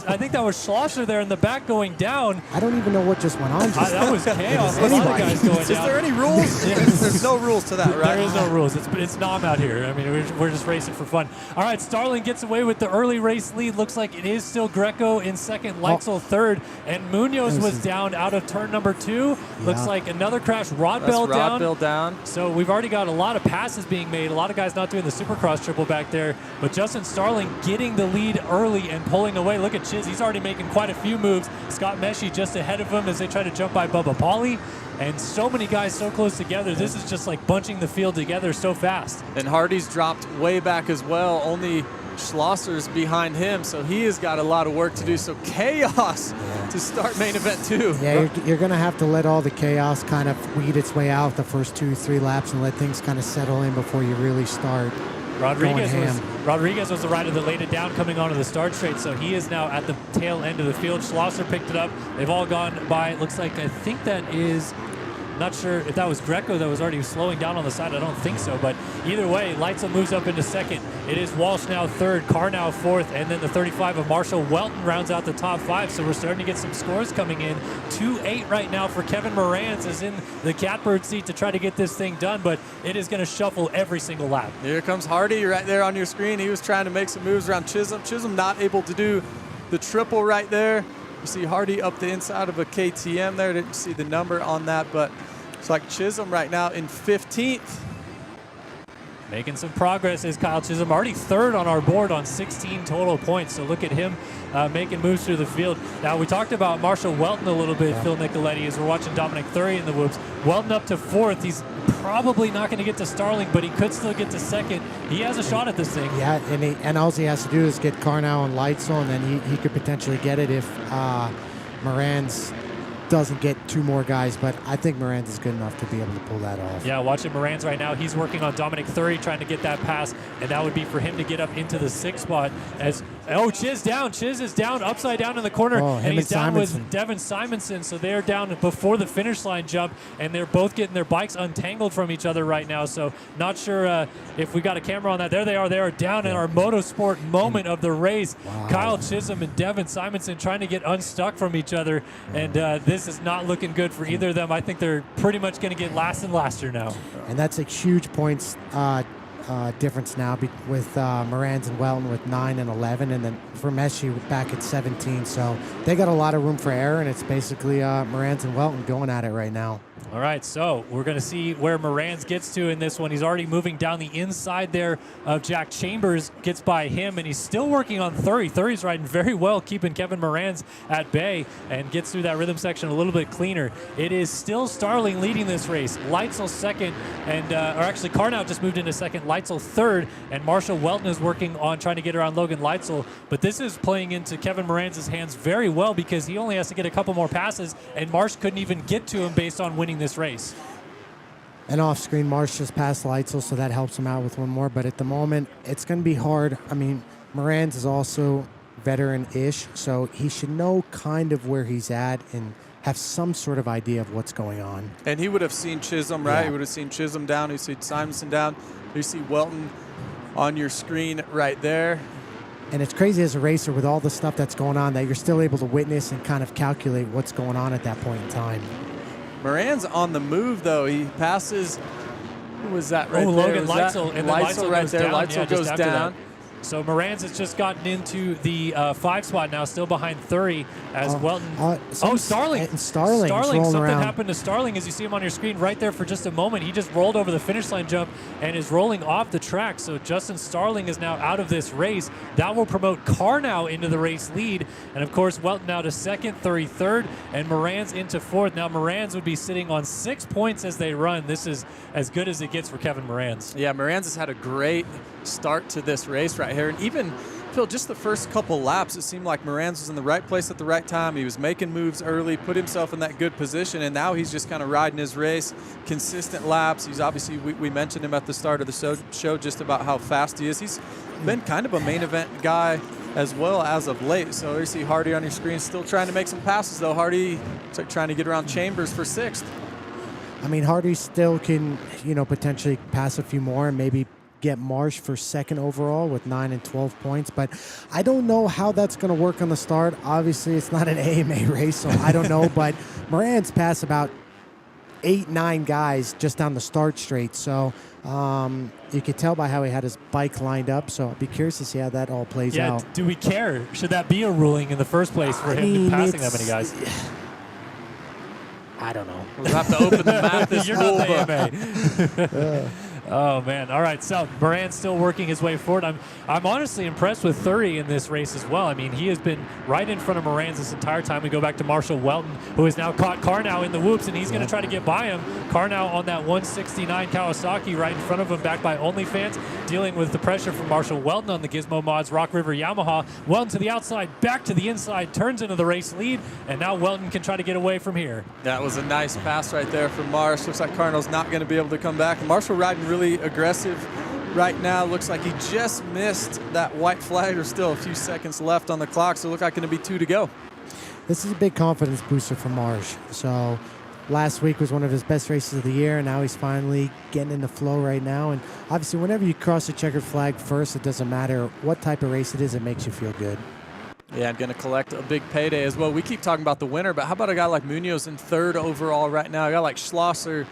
I think that was Schlosser there in the back going down. I don't even know what just went on. That was chaos. A lot of guys going down. Is there any rules? There's no rules to that, right? There is no rules. It's Nom out here. I mean, we're just racing for fun. All right, Starling gets away with the early race lead. Looks like it is still green. Greco in second, Leitzel third, and Munoz was down out of turn number 2. Looks like another crash. Rodbell down. So we've already got a lot of passes being made. A lot of guys not doing the Supercross triple back there. But Justin Starling getting the lead early and pulling away. Look at Chiz. He's already making quite a few moves. Scott Meshy just ahead of him as they try to jump by Bubba Pauly. And so many guys so close together. This is just like bunching the field together so fast. And Hardy's dropped way back as well. Only Schlosser's behind him, so he has got a lot of work to do. So chaos to start main event 2. Yeah, you're going to have to let all the chaos kind of weed its way out the first 2-3 laps and let things kind of settle in before you really start Rodriguez was the rider that laid it down coming onto the start straight, so he is now at the tail end of the field. Schlosser picked it up. They've all gone by. It looks like, I think that is, not sure if that was Greco that was already slowing down on the side. I don't think so, but either way, Leitzel moves up into second. It is Walsh now third, Carr now fourth, and then the 35 of Marshall Welton rounds out the top 5. So we're starting to get some scores coming in. 2-8 right now for Kevin Moranz is in the catbird seat to try to get this thing done, but it is going to shuffle every single lap. Here comes Hardy right there on your screen. He was trying to make some moves around Chisholm. Chisholm not able to do the triple right there. You see Hardy up the inside of a KTM there. Didn't see the number on that, but it's like Chisholm right now in 15th. Making some progress is Kyle Chisholm, already third on our board on 16 total points. So look at him making moves through the field. Now, we talked about Marshall Welton a little bit, Phil Nicoletti, as we're watching Dominic Thury in the whoops. Welton up to fourth. He's probably not going to get to Starling, but he could still get to second. He has a shot at this thing. Yeah, and all he has to do is get Carnow and Leitzel, and then he could potentially get it if Moranz doesn't get 2 more guys, but I think Moranz is good enough to be able to pull that off. Yeah, watching Moranz right now. He's working on Dominic Thury, trying to get that pass, and that would be for him to get up into the 6th spot. As Chiz down. Chiz is down, upside down in the corner, and he's down with Devin Simonson. So they're down before the finish line jump, and they're both getting their bikes untangled from each other right now. So not sure if we got a camera on that. There they are. They are down in our motorsport moment of the race. Wow. Kyle Chisholm and Devin Simonson trying to get unstuck from each other, and this is not looking good for either of them. I think they're pretty much going to get last and laster now. And that's a huge points difference now with Moranz and Welton with 9 and 11, and then for Messi back at 17. So they got a lot of room for error, and it's basically Moranz and Welton going at it right now. All right, so we're going to see where Moranz gets to in this one. He's already moving down the inside there of Jack Chambers, gets by him, and he's still working on Thury. Thury's riding very well, keeping Kevin Moranz at bay, and gets through that rhythm section a little bit cleaner. It is still Starling leading this race. Leitzel second, and or actually Carnow just moved into second. Leitzel third, and Marshall Welton is working on trying to get around Logan Leitzel. But this is playing into Kevin Moranz's hands very well because he only has to get a couple more passes, and Marsh couldn't even get to him based on winning this race. And off screen, Marsh just passed Leitzel, so that helps him out with one more. But at the moment, it's going to be hard. I mean, Moranz is also veteran-ish, so he should know kind of where he's at and have some sort of idea of what's going on. And he would have seen Chisholm, right? Yeah. He would have seen Chisholm down. He would see Simonson down. You see Welton on your screen right there. And it's crazy as a racer with all the stuff that's going on that you're still able to witness and kind of calculate what's going on at that point in time. Moran's on the move, though. He passes. Who was that right there? Logan Leitzel. And then Leitzel right there. Leitzel goes down. So Moranz has just gotten into the 5 spot now, still behind Thury as Welton. Starling. Starling. Something around. happened to Starling as you see him on your screen right there for just a moment. He just rolled over the finish line jump and is rolling off the track. So Justin Starling is now out of this race. That will promote Carnow into the race lead. And of course, Welton now to second, Thury third, and Moranz into fourth. Now Moranz would be sitting on 6 points as they run. This is as good as it gets for Kevin Moranz. Yeah, Moranz has had a great start to this race right here. And even, Phil, just the first couple laps, it seemed like Moranz was in the right place at the right time. He was making moves early, put himself in that good position, and now he's just kind of riding his race, consistent laps. He's obviously, we mentioned him at the start of the show just about how fast he is. He's been kind of a main event guy as well as of late. So you see Hardy on your screen still trying to make some passes, though. Hardy trying to get around Chambers for 6th. I mean, Hardy still can, potentially pass a few more and maybe get Marsh for 2nd overall with 9 and 12 points, but I don't know how that's going to work on the start. Obviously, it's not an AMA race, so I don't know, but Moran's passed about 8, 9 guys just down the start straight. So you could tell by how he had his bike lined up. So I'll be curious to see how that all plays out. Do we care? Should that be a ruling in the first place for him passing that many guys? I don't know. We'll have to open the Mathis You're rule not book. the AMA. Oh man! All right, so Moran's still working his way forward. I'm honestly impressed with Thury in this race as well. I mean, he has been right in front of Moran's this entire time. We go back to Marshall Welton, who has now caught Carnow in the whoops, and he's going to try to get by him. Carnow on that 169 Kawasaki right in front of him, backed by OnlyFans, dealing with the pressure from Marshall Welton on the Gizmo Mods Rock River Yamaha. Welton to the outside, back to the inside, turns into the race lead, and now Welton can try to get away from here. That was a nice pass right there from Marsh. Looks like Carnell's not going to be able to come back. Marshall riding really aggressive right now. Looks like he just missed that white flag. There's still a few seconds left on the clock, so it looks like going to be 2 to go. This is a big confidence booster for Marsh. So last week was one of his best races of the year, and now he's finally getting in the flow right now. And obviously, whenever you cross the checkered flag first, it doesn't matter what type of race it is, it makes you feel good. Yeah, I'm going to collect a big payday as well. We keep talking about the winner, but how about a guy like Munoz in 3rd overall right now? A guy like Schlosser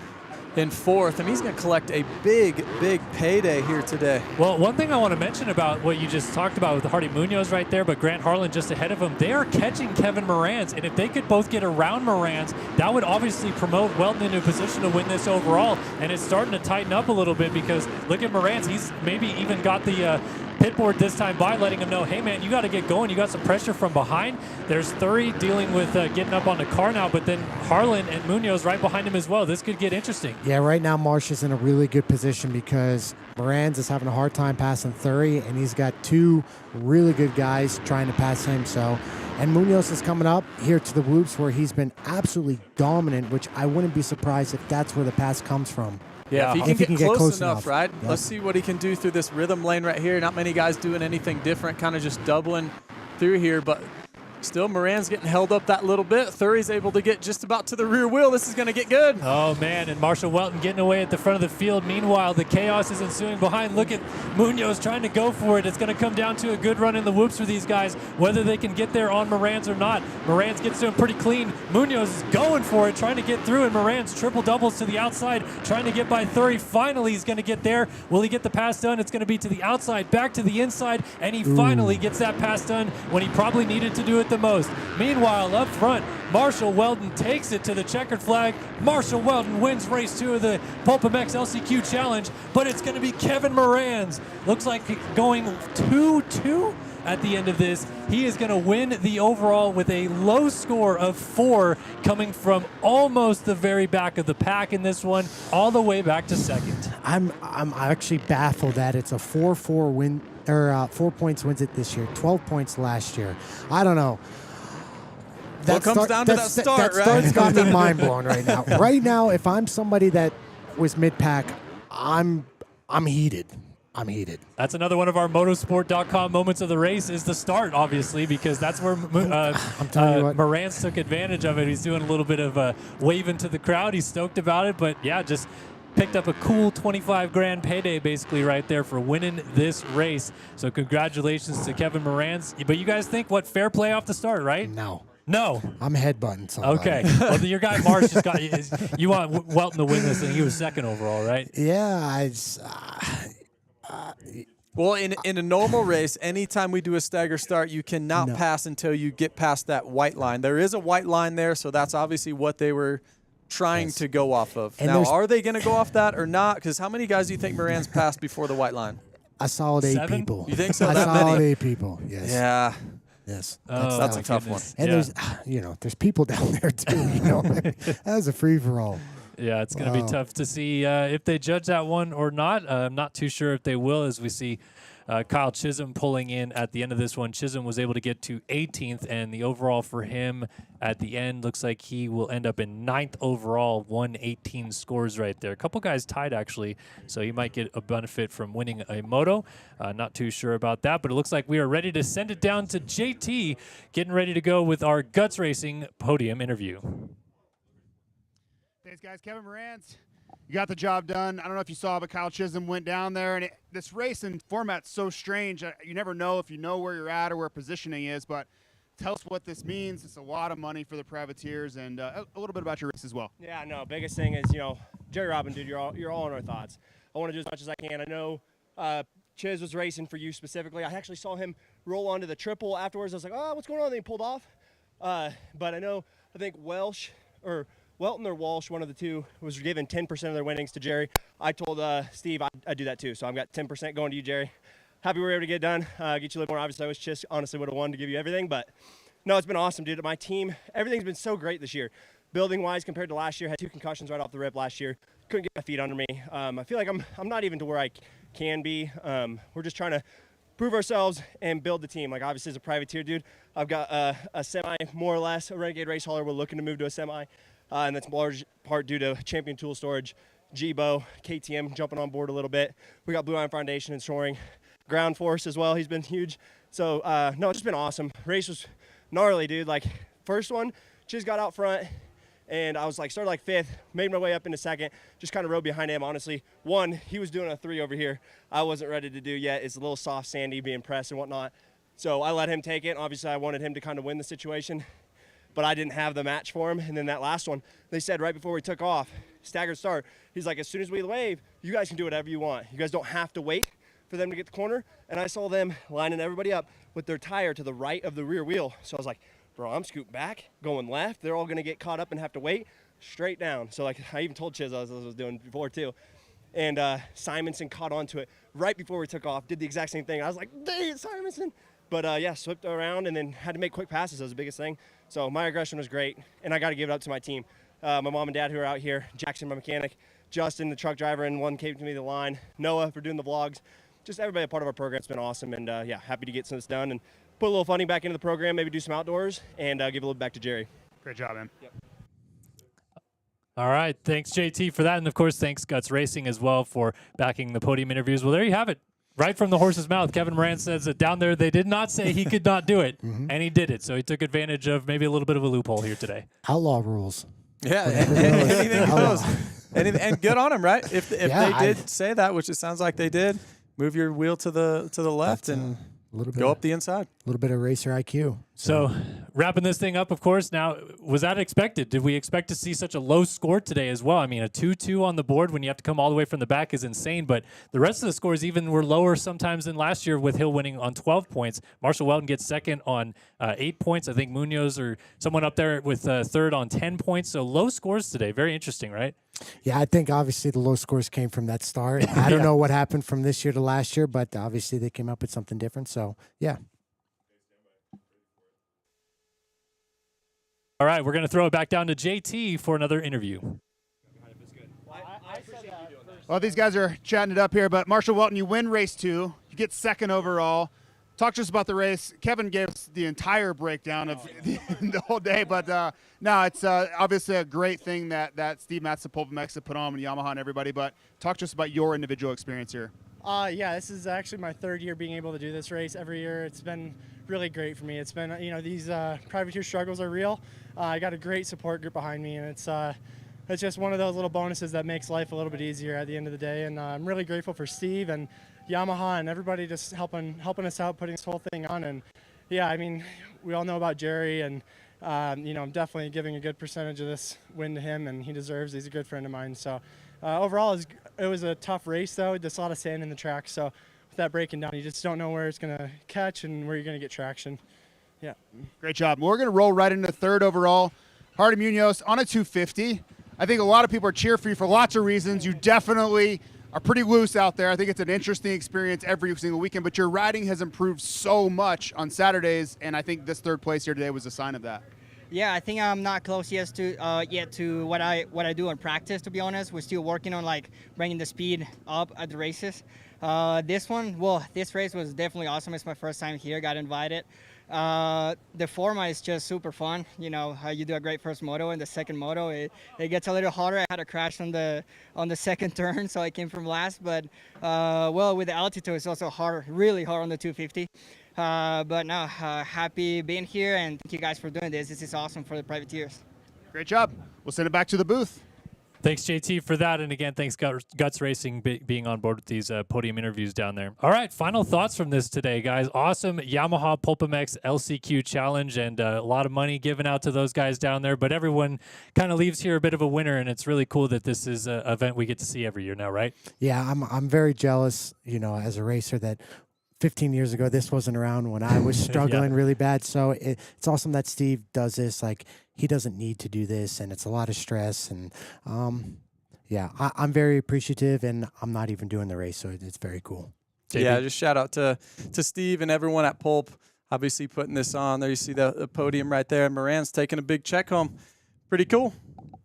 in 4th, and he's going to collect a big, big payday here today. Well, one thing I want to mention about what you just talked about with Hardy Munoz right there, but Grant Harlan just ahead of him, they are catching Kevin Moran's, and if they could both get around Moran's, that would obviously promote Welton into a position to win this overall, and it's starting to tighten up a little bit because look at Moran's, he's maybe even got the pit board this time by letting him know, hey man, you got to get going. You got some pressure from behind. There's Thury dealing with getting up on the car now, but then Harlan and Munoz right behind him as well. This could get interesting. Yeah, right now Marsh is in a really good position because Moran's is having a hard time passing Thury, and he's got 2 really good guys trying to pass him. So, and Munoz is coming up here to the whoops where he's been absolutely dominant, which I wouldn't be surprised if that's where the pass comes from. Yeah, if he can get close enough, right? Yep. Let's see what he can do through this rhythm lane right here. Not many guys doing anything different, kind of just doubling through here, but still Moran's getting held up that little bit. Thury's able to get just about to the rear wheel. This is going to get good. Oh, man, and Marshall Welton getting away at the front of the field. Meanwhile, the chaos is ensuing behind. Look at Munoz trying to go for it. It's going to come down to a good run in the whoops for these guys, whether they can get there on Moran's or not. Moran's gets to him pretty clean. Munoz is going for it, trying to get through, and Moran's triple doubles to the outside, trying to get by Thury. Finally, he's going to get there. Will he get the pass done? It's going to be to the outside, back to the inside, and he finally gets that pass done when he probably needed to do it the most. Meanwhile, up front, Marshall Welton takes it to the checkered flag. Marshall Welton wins race 2 of the PulpMX LCQ Challenge, but it's going to be Kevin Moran's. Looks like going 2-2 at the end of this. He is going to win the overall with a low score of 4, coming from almost the very back of the pack in this one, all the way back to 2nd. I'm actually baffled that it's a 4-4 win, or 4 points wins it this year, 12 points last year. I don't know. Well, comes down to that start, right? That start's got me mind blown right now. Right now, if I'm somebody that was mid-pack, I'm heated. I'm heated. That's another one of our motorsport.com moments of the race is the start, obviously, because that's where Moran's took advantage of it. He's doing a little bit of waving to the crowd. He's stoked about it, but yeah, just picked up a cool 25 grand payday basically right there for winning this race. So congratulations to Kevin Moran's. But you guys think, what, fair play off the start, right? No. I'm headbutting somebody. Okay. Well, your guy Marsh has got you want Welton to win this, and he was 2nd overall, right? Yeah, well, in a normal race, anytime we do a stagger start, you cannot pass until you get past that white line. There is a white line there, so that's obviously what they were trying to go off of. And now, are they going to go off that or not? Because how many guys do you think Moran's passed before the white line? A solid 8 7? people. You think so? A That solid many? 8 people, yes. Yeah. Yes. That's a tough one. And there's people down there too, that was a free-for-all. Yeah, it's going to be tough to see if they judge that one or not. I'm not too sure if they will, as we see Kyle Chisholm pulling in at the end of this one. Chisholm was able to get to 18th, and the overall for him at the end looks like he will end up in 9th overall, 118 scores right there. A couple guys tied, actually, so he might get a benefit from winning a moto. Not too sure about that, but it looks like we are ready to send it down to JT, getting ready to go with our Guts Racing podium interview. Thanks, guys. Kevin Moran's, you got the job done. I don't know if you saw, but Kyle Chisholm went down there, and this race and format's so strange. You never know if you know where you're at or where positioning is, but Tell us what this means. It's a lot of money for the Privateers, and a little bit about your race as well. Yeah, no, biggest thing is, Jerry Robin, dude, you're all in our thoughts. I want to do as much as I can. I know Chiz was racing for you specifically. I actually saw him roll onto the triple afterwards. I was like, oh, what's going on? And he pulled off. But I think Welton or Walsh, one of the two, was given 10% of their winnings to Jerry. I told Steve I'd do that too, so I've got 10% going to you, Jerry. Happy we were able to get it done, get you a little more. Obviously, I wish Chiz honestly would have won to give you everything, but no, it's been awesome, dude. My team, everything's been so great this year. Building-wise compared to last year, had 2 concussions right off the rip last year. Couldn't get my feet under me. I feel like I'm not even to where I can be. We're just trying to prove ourselves and build the team. Like, obviously, as a privateer, dude, I've got a semi, more or less, a Renegade race hauler. We're looking to move to a semi, and that's large part due to Champion Tool Storage, G-Bo, KTM jumping on board a little bit. We got Blue Iron Foundation and Soaring. Ground Force as well. He's been huge. So, no, it's just been awesome. Race was gnarly, dude. Like, first one, Chiz got out front, and I was like, started like 5th, made my way up into 2nd, just kind of rode behind him, honestly. 1, he was doing a 3 over here. I wasn't ready to do yet. It's a little soft, sandy, being pressed and whatnot. So I let him take it. Obviously, I wanted him to kind of win the situation, but I didn't have the match for him. And then that last one, they said right before we took off, staggered start, he's like, as soon as we wave, you guys can do whatever you want. You guys don't have to wait for them to get the corner. And I saw them lining everybody up with their tire to the right of the rear wheel. So I was like, bro, I'm scooting back, going left. They're all going to get caught up and have to wait straight down. So, like, I even told Chiz I was doing before, too. And Simonson caught onto it right before we took off, did the exact same thing. I was like, dang it, Simonson. But, yeah, slipped around and then had to make quick passes. That was the biggest thing. So my aggression was great, and I got to give it up to my team. My mom and dad who are out here, Jackson, my mechanic, Justin, the truck driver, and one came to me the line, Noah for doing the vlogs. Just everybody a part of our program. It's been awesome, and yeah, happy to get some of this done and put a little funding back into the program, maybe do some outdoors, and give a little back to Jerry. Great job, man. Yep. All right. Thanks, JT, for that. And, of course, thanks, Guts Racing, as well, for backing the podium interviews. Well, there you have it. Right from the horse's mouth, Kevin Moran says that down there they did not say he could not do it, and he did it. So he took advantage of maybe a little bit of a loophole here today. Outlaw rules. Yeah, anything goes. And good on him, right? If they did say that, which it sounds like they did, move your wheel to the left and go up the inside. A little bit of racer IQ. So wrapping this thing up, of course, now, was that expected? Did we expect to see such a low score today as well? I mean, a 2-2 on the board when you have to come all the way from the back is insane, but the rest of the scores even were lower sometimes than last year, with Hill winning on 12 points. Marshall Welton gets second on 8 points. I think Munoz or someone up there with third on 10 points. So low scores today. Very interesting, right? Yeah, I think obviously the low scores came from that start. I don't know what happened from this year to last year, but obviously they came up with something different. So, yeah. All right, we're going to throw it back down to JT for another interview. Well, these guys are chatting it up here, but Marshall Welton, you win race 2. You get second overall. Talk to us about the race. Kevin gave us the entire breakdown of the whole day, but no, it's obviously a great thing that Steve Matz, the PulpMX, have put on, and Yamaha and everybody, but talk to us about your individual experience here. Yeah, this is actually my 3rd year being able to do this race every year. It's been really great for me. It's been, these privateer struggles are real. I got a great support group behind me, and it's just one of those little bonuses that makes life a little bit easier at the end of the day. And I'm really grateful for Steve and Yamaha and everybody just helping us out, putting this whole thing on. And yeah, I mean, we all know about Jerry, and I'm definitely giving a good percentage of this win to him, and he deserves. He's a good friend of mine. So overall, it was a tough race, though. Just a lot of sand in the track. So with that breaking down, you just don't know where it's going to catch and where you're going to get traction. Yeah. Great job. We're going to roll right into 3rd overall. Hardy Munoz on a 250. I think a lot of people are cheering for you for lots of reasons. You definitely are pretty loose out there. I think it's an interesting experience every single weekend, but your riding has improved so much on Saturdays, and I think this 3rd place here today was a sign of that. Yeah, I think I'm not close yet to what I do in practice, to be honest. We're still working on bringing the speed up at the races. This race was definitely awesome. It's my first time here, got invited. The format is just super fun. You do a great first moto, and the second moto it gets a little harder. I had a crash on the second turn, so I came from last. But with the altitude, it's also hard, really hard on the 250. But now happy being here, and thank you guys for doing this. This is awesome for the privateers. Great job. We'll send it back to the booth. Thanks, JT, for that. And again, thanks, Guts Racing, being on board with these podium interviews down there. All right, final thoughts from this today, guys. Awesome Yamaha PulpMX LCQ challenge, and a lot of money given out to those guys down there. But everyone kind of leaves here a bit of a winner, and it's really cool that this is an event we get to see every year now, right? Yeah, I'm very jealous, as a racer that 15 years ago, this wasn't around when I was struggling really bad. So it's awesome that Steve does this. Like, he doesn't need to do this, and it's a lot of stress. And yeah, I'm very appreciative, and I'm not even doing the race, so it's very cool. JB? Yeah, just shout out to Steve and everyone at Pulp, obviously putting this on. There you see the podium right there. Moran's taking a big check home. Pretty cool.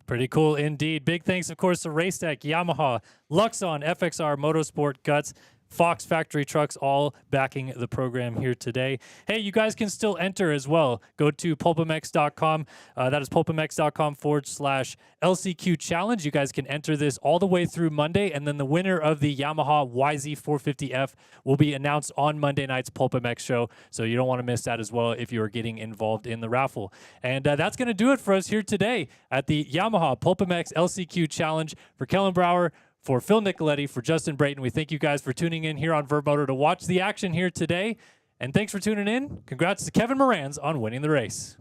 Pretty cool indeed. Big thanks, of course, to Racetech, Yamaha, Luxon, FXR, Motorsport, Guts, Fox Factory Trucks, all backing the program here today. Hey, you guys can still enter as well. Go to PulpMX.com. That is PulpMX.com/LCQ Challenge. You guys can enter this all the way through Monday, and then the winner of the Yamaha YZ450F will be announced on Monday night's PulpMX show, so you don't want to miss that as well if you are getting involved in the raffle. And that's going to do it for us here today at the Yamaha PulpMX LCQ Challenge. For Kellen Brower, for Phil Nicoletti, for Justin Brayton, we thank you guys for tuning in here on Vurbmoto to watch the action here today. And thanks for tuning in. Congrats to Kevin Morans on winning the race.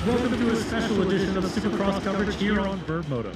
Welcome to a special edition of Supercross coverage here on Vurbmoto.